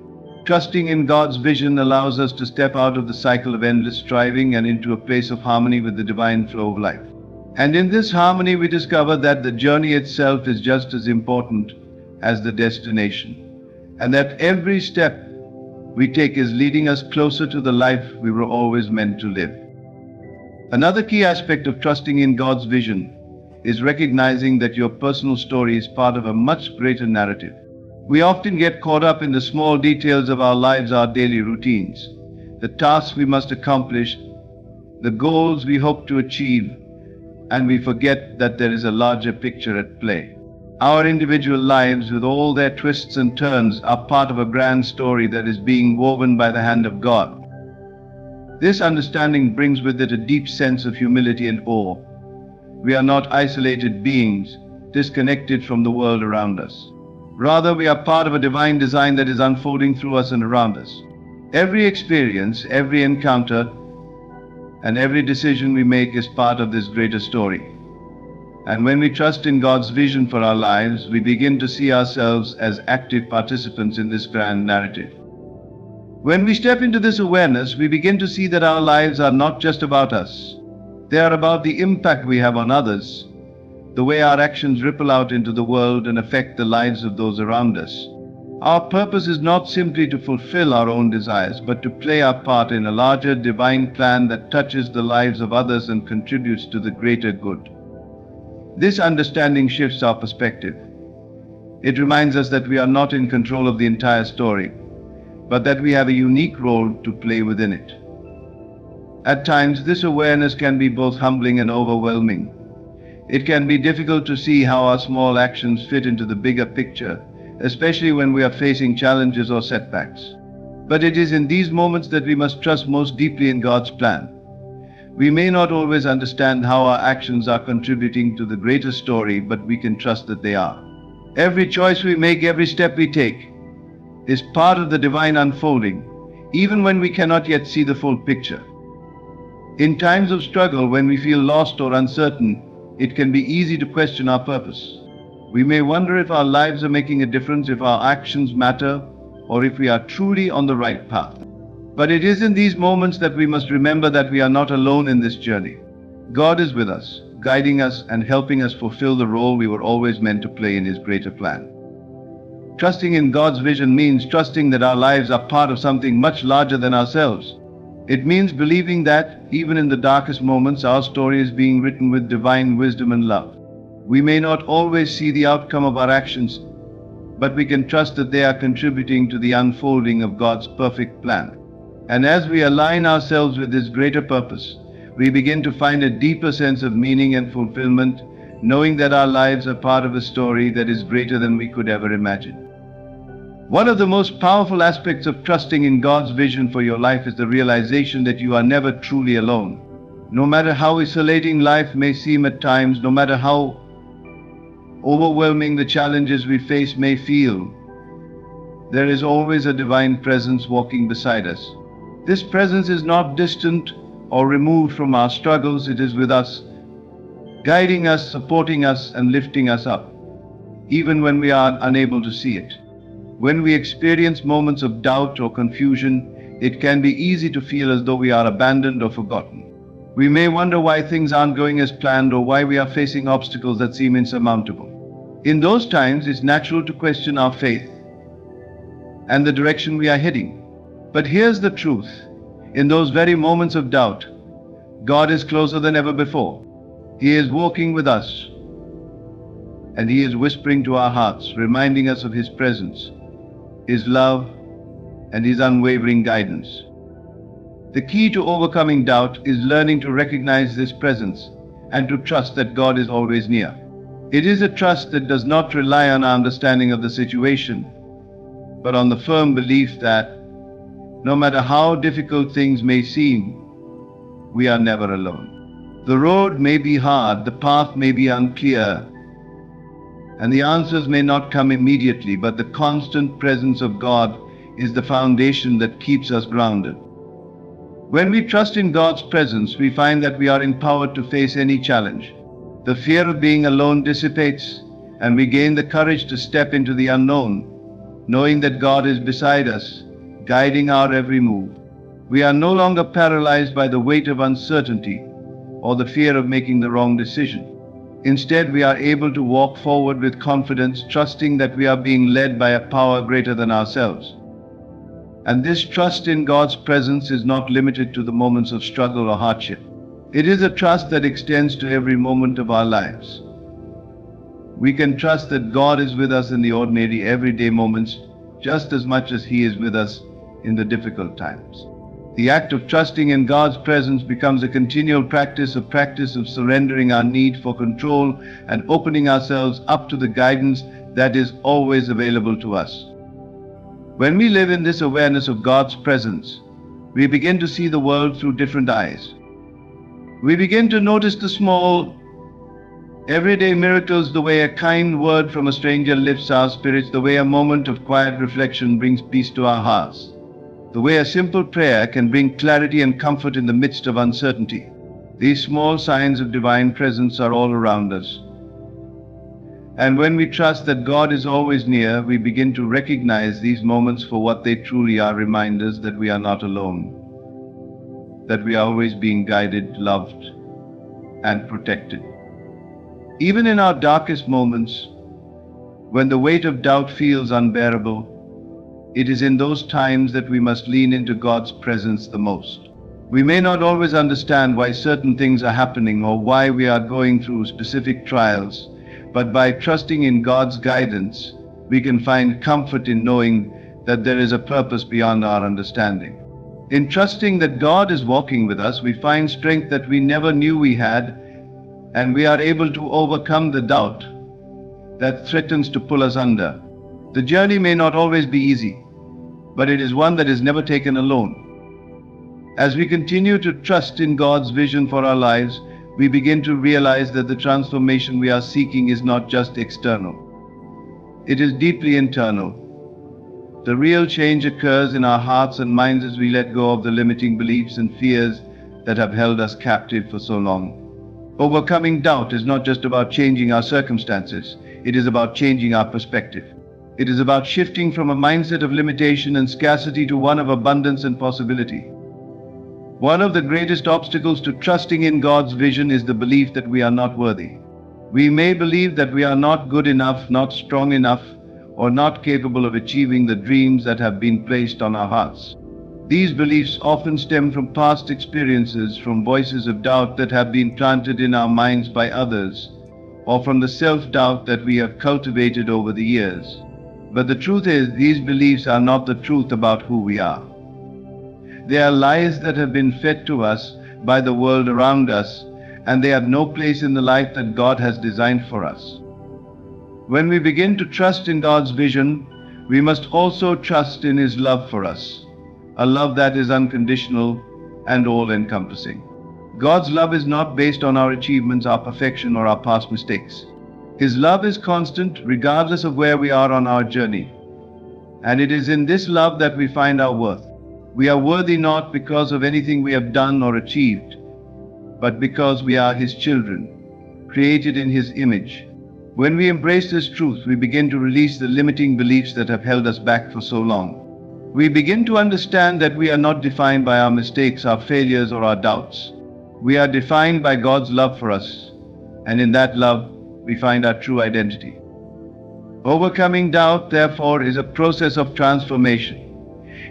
Trusting in God's vision allows us to step out of the cycle of endless striving and into a place of harmony with the divine flow of life. And in this harmony, we discover that the journey itself is just as important as the destination, and that every step we take is leading us closer to the life we were always meant to live. Another key aspect of trusting in God's vision is recognizing that your personal story is part of a much greater narrative. We often get caught up in the small details of our lives, our daily routines, the tasks we must accomplish, the goals we hope to achieve, and we forget that there is a larger picture at play. Our individual lives, with all their twists and turns, are part of a grand story that is being woven by the hand of God. This understanding brings with it a deep sense of humility and awe. We are not isolated beings, disconnected from the world around us. Rather, we are part of a divine design that is unfolding through us and around us. Every experience, every encounter, and every decision we make is part of this greater story. And when we trust in God's vision for our lives, we begin to see ourselves as active participants in this grand narrative. When we step into this awareness, we begin to see that our lives are not just about us. They are about the impact we have on others, the way our actions ripple out into the world and affect the lives of those around us. Our purpose is not simply to fulfill our own desires, but to play our part in a larger divine plan that touches the lives of others and contributes to the greater good. This understanding shifts our perspective. It reminds us that we are not in control of the entire story, but that we have a unique role to play within it. At times, this awareness can be both humbling and overwhelming. It can be difficult to see how our small actions fit into the bigger picture, especially when we are facing challenges or setbacks. But it is in these moments that we must trust most deeply in God's plan. We may not always understand how our actions are contributing to the greater story, but we can trust that they are. Every choice we make, every step we take, is part of the divine unfolding, even when we cannot yet see the full picture. In times of struggle, when we feel lost or uncertain, it can be easy to question our purpose. We may wonder if our lives are making a difference, if our actions matter, or if we are truly on the right path. But it is in these moments that we must remember that we are not alone in this journey. God is with us, guiding us and helping us fulfill the role we were always meant to play in His greater plan. Trusting in God's vision means trusting that our lives are part of something much larger than ourselves. It means believing that, even in the darkest moments, our story is being written with divine wisdom and love. We may not always see the outcome of our actions, but we can trust that they are contributing to the unfolding of God's perfect plan. And as we align ourselves with this greater purpose, we begin to find a deeper sense of meaning and fulfillment, knowing that our lives are part of a story that is greater than we could ever imagine. One of the most powerful aspects of trusting in God's vision for your life is the realization that you are never truly alone. No matter how isolating life may seem at times, no matter how overwhelming the challenges we face may feel, there is always a divine presence walking beside us. This presence is not distant or removed from our struggles. It is with us, guiding us, supporting us, and lifting us up, even when we are unable to see it. When we experience moments of doubt or confusion, it can be easy to feel as though we are abandoned or forgotten. We may wonder why things aren't going as planned or why we are facing obstacles that seem insurmountable. In those times, it's natural to question our faith and the direction we are heading. But here's the truth. In those very moments of doubt, God is closer than ever before. He is walking with us, and He is whispering to our hearts, reminding us of His presence, His love, and His unwavering guidance. The key to overcoming doubt is learning to recognize this presence and to trust that God is always near. It is a trust that does not rely on our understanding of the situation, but on the firm belief that no matter how difficult things may seem, we are never alone. The road may be hard, the path may be unclear, and the answers may not come immediately, but the constant presence of God is the foundation that keeps us grounded. When we trust in God's presence, we find that we are empowered to face any challenge. The fear of being alone dissipates, and we gain the courage to step into the unknown, knowing that God is beside us, guiding our every move. We are no longer paralyzed by the weight of uncertainty or the fear of making the wrong decision. Instead, we are able to walk forward with confidence, trusting that we are being led by a power greater than ourselves. And this trust in God's presence is not limited to the moments of struggle or hardship. It is a trust that extends to every moment of our lives. We can trust that God is with us in the ordinary, everyday moments, just as much as He is with us in the difficult times. The act of trusting in God's presence becomes a continual practice of surrendering our need for control and opening ourselves up to the guidance that is always available to us. When we live in this awareness of God's presence, we begin to see the world through different eyes. We begin to notice the small, everyday miracles, the way a kind word from a stranger lifts our spirits, the way a moment of quiet reflection brings peace to our hearts, the way a simple prayer can bring clarity and comfort in the midst of uncertainty. These small signs of divine presence are all around us. And when we trust that God is always near, we begin to recognize these moments for what they truly are, reminders that we are not alone, that we are always being guided, loved, and protected. Even in our darkest moments, when the weight of doubt feels unbearable, it is in those times that we must lean into God's presence the most. We may not always understand why certain things are happening or why we are going through specific trials, but by trusting in God's guidance, we can find comfort in knowing that there is a purpose beyond our understanding. In trusting that God is walking with us, we find strength that we never knew we had, and we are able to overcome the doubt that threatens to pull us under. The journey may not always be easy, but it is one that is never taken alone. As we continue to trust in God's vision for our lives, we begin to realize that the transformation we are seeking is not just external. It is deeply internal. The real change occurs in our hearts and minds as we let go of the limiting beliefs and fears that have held us captive for so long. Overcoming doubt is not just about changing our circumstances, it is about changing our perspective. It is about shifting from a mindset of limitation and scarcity to one of abundance and possibility. One of the greatest obstacles to trusting in God's vision is the belief that we are not worthy. We may believe that we are not good enough, not strong enough, or not capable of achieving the dreams that have been placed on our hearts. These beliefs often stem from past experiences, from voices of doubt that have been planted in our minds by others, or from the self-doubt that we have cultivated over the years. But the truth is, these beliefs are not the truth about who we are. They are lies that have been fed to us by the world around us, and they have no place in the life that God has designed for us. When we begin to trust in God's vision, we must also trust in His love for us, a love that is unconditional and all-encompassing. God's love is not based on our achievements, our perfection, or our past mistakes. His love is constant regardless of where we are on our journey. And it is in this love that we find our worth. We are worthy not because of anything we have done or achieved, but because we are His children, created in His image. When we embrace this truth, we begin to release the limiting beliefs that have held us back for so long. We begin to understand that we are not defined by our mistakes, our failures, or our doubts. We are defined by God's love for us, and in that love, we find our true identity. Overcoming doubt, therefore, is a process of transformation.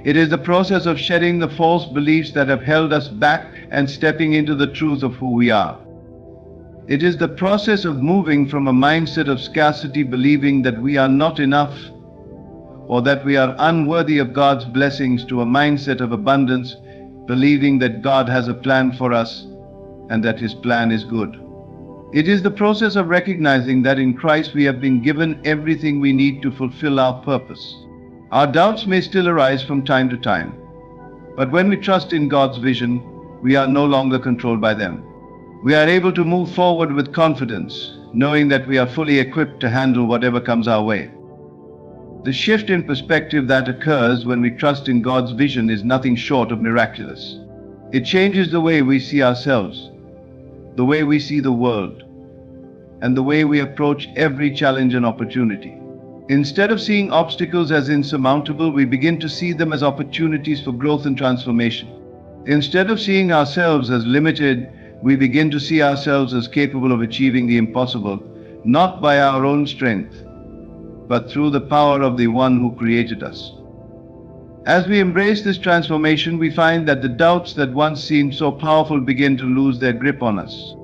It is the process of shedding the false beliefs that have held us back and stepping into the truth of who we are. It is the process of moving from a mindset of scarcity, believing that we are not enough or that we are unworthy of God's blessings, to a mindset of abundance, believing that God has a plan for us and that His plan is good. It is the process of recognizing that in Christ we have been given everything we need to fulfill our purpose. Our doubts may still arise from time to time, but when we trust in God's vision, we are no longer controlled by them. We are able to move forward with confidence, knowing that we are fully equipped to handle whatever comes our way. The shift in perspective that occurs when we trust in God's vision is nothing short of miraculous. It changes the way we see ourselves, the way we see the world, and the way we approach every challenge and opportunity. Instead of seeing obstacles as insurmountable, we begin to see them as opportunities for growth and transformation. Instead of seeing ourselves as limited, we begin to see ourselves as capable of achieving the impossible, not by our own strength, but through the power of the one who created us. As we embrace this transformation, we find that the doubts that once seemed so powerful begin to lose their grip on us.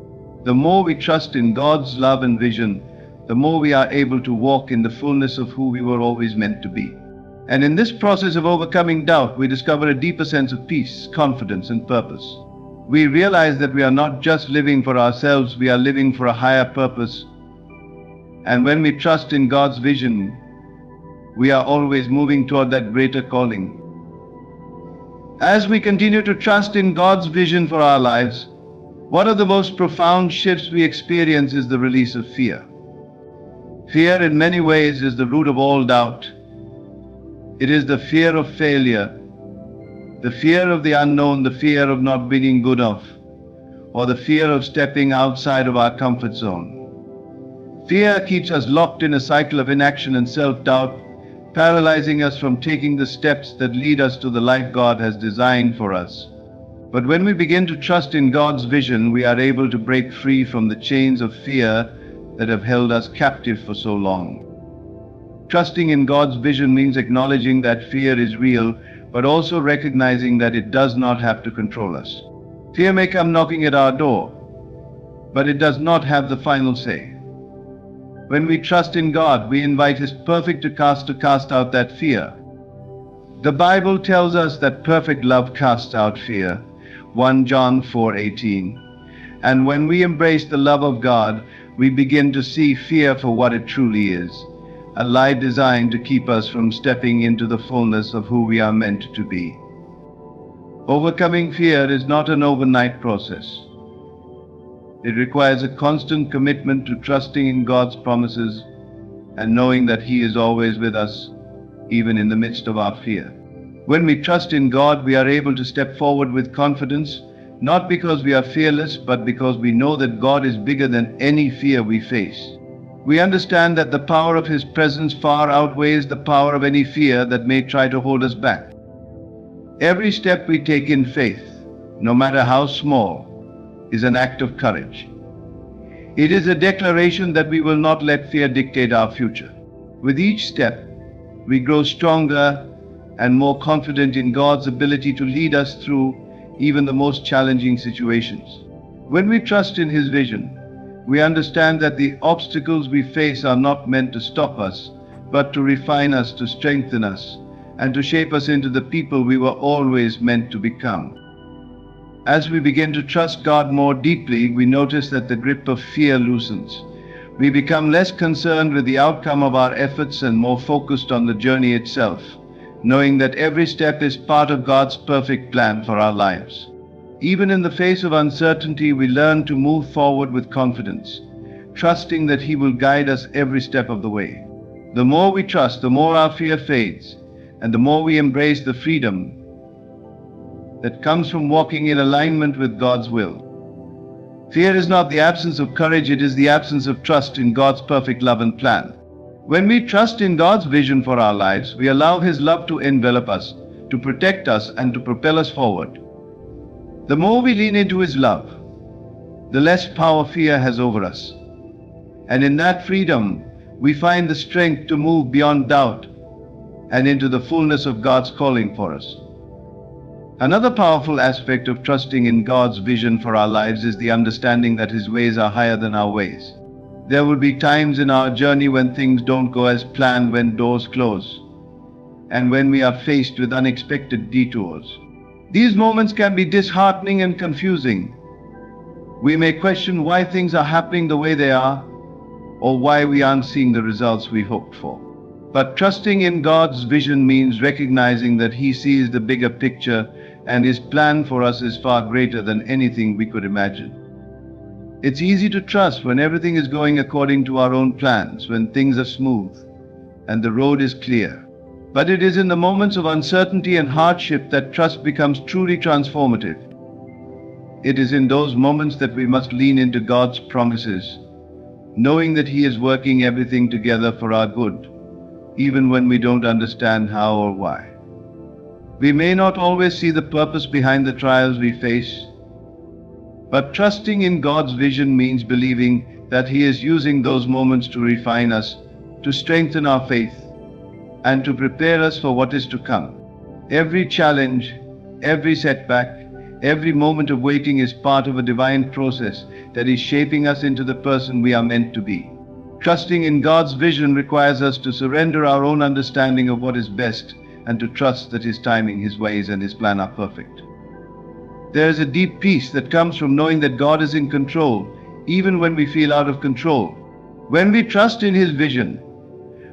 The more we trust in God's love and vision, the more we are able to walk in the fullness of who we were always meant to be. And in this process of overcoming doubt, we discover a deeper sense of peace, confidence, and purpose. We realize that we are not just living for ourselves, we are living for a higher purpose. And when we trust in God's vision, we are always moving toward that greater calling. As we continue to trust in God's vision for our lives, one of the most profound shifts we experience is the release of fear. Fear in many ways is the root of all doubt. It is the fear of failure, the fear of the unknown, the fear of not being good enough, or the fear of stepping outside of our comfort zone. Fear keeps us locked in a cycle of inaction and self-doubt, paralyzing us from taking the steps that lead us to the life God has designed for us. But when we begin to trust in God's vision, we are able to break free from the chains of fear that have held us captive for so long. Trusting in God's vision means acknowledging that fear is real, but also recognizing that it does not have to control us. Fear may come knocking at our door, but it does not have the final say. When we trust in God, we invite His perfect to cast out that fear. The Bible tells us that perfect love casts out fear, 1 John 4:18. And when we embrace the love of God, we begin to see fear for what it truly is, a lie designed to keep us from stepping into the fullness of who we are meant to be. Overcoming fear is not an overnight process. It requires a constant commitment to trusting in God's promises and knowing that He is always with us, even in the midst of our fear. When we trust in God, we are able to step forward with confidence, not because we are fearless, but because we know that God is bigger than any fear we face. We understand that the power of His presence far outweighs the power of any fear that may try to hold us back. Every step we take in faith, no matter how small, is an act of courage. It is a declaration that we will not let fear dictate our future. With each step, we grow stronger and more confident in God's ability to lead us through even the most challenging situations. When we trust in His vision, We understand that the obstacles we face are not meant to stop us, but to refine us, to strengthen us, and to shape us into the people we were always meant to become. As we begin to trust God more deeply, we notice that the grip of fear loosens. We become less concerned with the outcome of our efforts and more focused on the journey itself, knowing that every step is part of God's perfect plan for our lives. Even in the face of uncertainty, we learn to move forward with confidence, trusting that He will guide us every step of the way. The more we trust, the more our fear fades, and the more we embrace the freedom that comes from walking in alignment with God's will. Fear is not the absence of courage, it is the absence of trust in God's perfect love and plan. When we trust in God's vision for our lives, we allow His love to envelop us, to protect us, and to propel us forward. The more we lean into His love, the less power fear has over us. And in that freedom, we find the strength to move beyond doubt and into the fullness of God's calling for us. Another powerful aspect of trusting in God's vision for our lives is the understanding that His ways are higher than our ways. There will be times in our journey when things don't go as planned, when doors close, and when we are faced with unexpected detours. These moments can be disheartening and confusing. We may question why things are happening the way they are, or why we aren't seeing the results we hoped for. But trusting in God's vision means recognizing that He sees the bigger picture and His plan for us is far greater than anything we could imagine. It's easy to trust when everything is going according to our own plans, when things are smooth and the road is clear. But it is in the moments of uncertainty and hardship that trust becomes truly transformative. It is in those moments that we must lean into God's promises, knowing that He is working everything together for our good, even when we don't understand how or why. We may not always see the purpose behind the trials we face, but trusting in God's vision means believing that He is using those moments to refine us, to strengthen our faith, and to prepare us for what is to come. Every challenge, every setback, every moment of waiting is part of a divine process that is shaping us into the person we are meant to be. Trusting in God's vision requires us to surrender our own understanding of what is best and to trust that His timing, His ways, and His plan are perfect. There is a deep peace that comes from knowing that God is in control, even when we feel out of control. When we trust in His vision,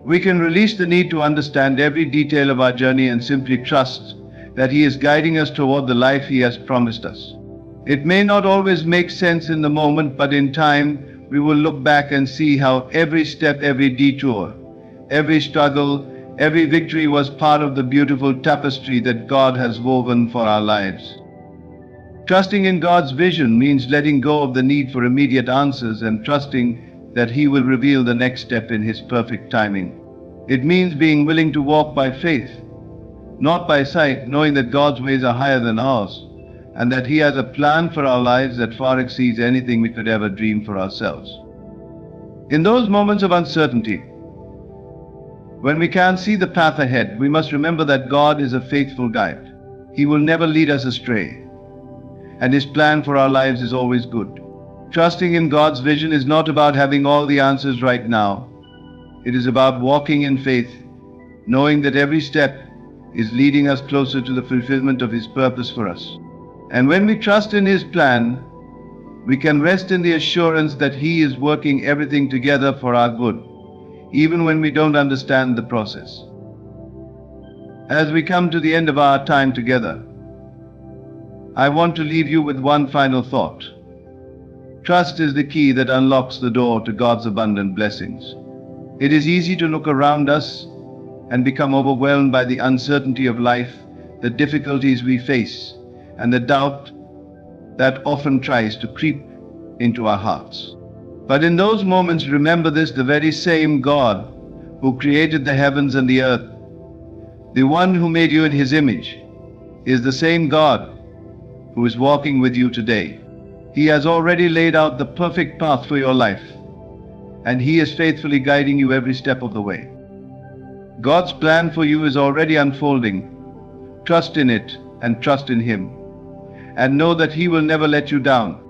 we can release the need to understand every detail of our journey and simply trust that He is guiding us toward the life He has promised us. It may not always make sense in the moment, but in time, we will look back and see how every step, every detour, every struggle, every victory was part of the beautiful tapestry that God has woven for our lives. Trusting in God's vision means letting go of the need for immediate answers and trusting that He will reveal the next step in His perfect timing. It means being willing to walk by faith, not by sight, knowing that God's ways are higher than ours, and that He has a plan for our lives that far exceeds anything we could ever dream for ourselves. In those moments of uncertainty, when we can't see the path ahead, we must remember that God is a faithful guide. He will never lead us astray, and His plan for our lives is always good. Trusting in God's vision is not about having all the answers right now. It is about walking in faith, knowing that every step is leading us closer to the fulfillment of His purpose for us. And when we trust in His plan, we can rest in the assurance that He is working everything together for our good, even when we don't understand the process. As we come to the end of our time together, I want to leave you with one final thought. Trust is the key that unlocks the door to God's abundant blessings. It is easy to look around us and become overwhelmed by the uncertainty of life, the difficulties we face, and the doubt that often tries to creep into our hearts. But in those moments, remember this: the very same God who created the heavens and the earth, the one who made you in His image, is the same God who is walking with you today. He has already laid out the perfect path for your life, and He is faithfully guiding you every step of the way. God's plan for you is already unfolding. Trust in it and trust in Him, and know that He will never let you down.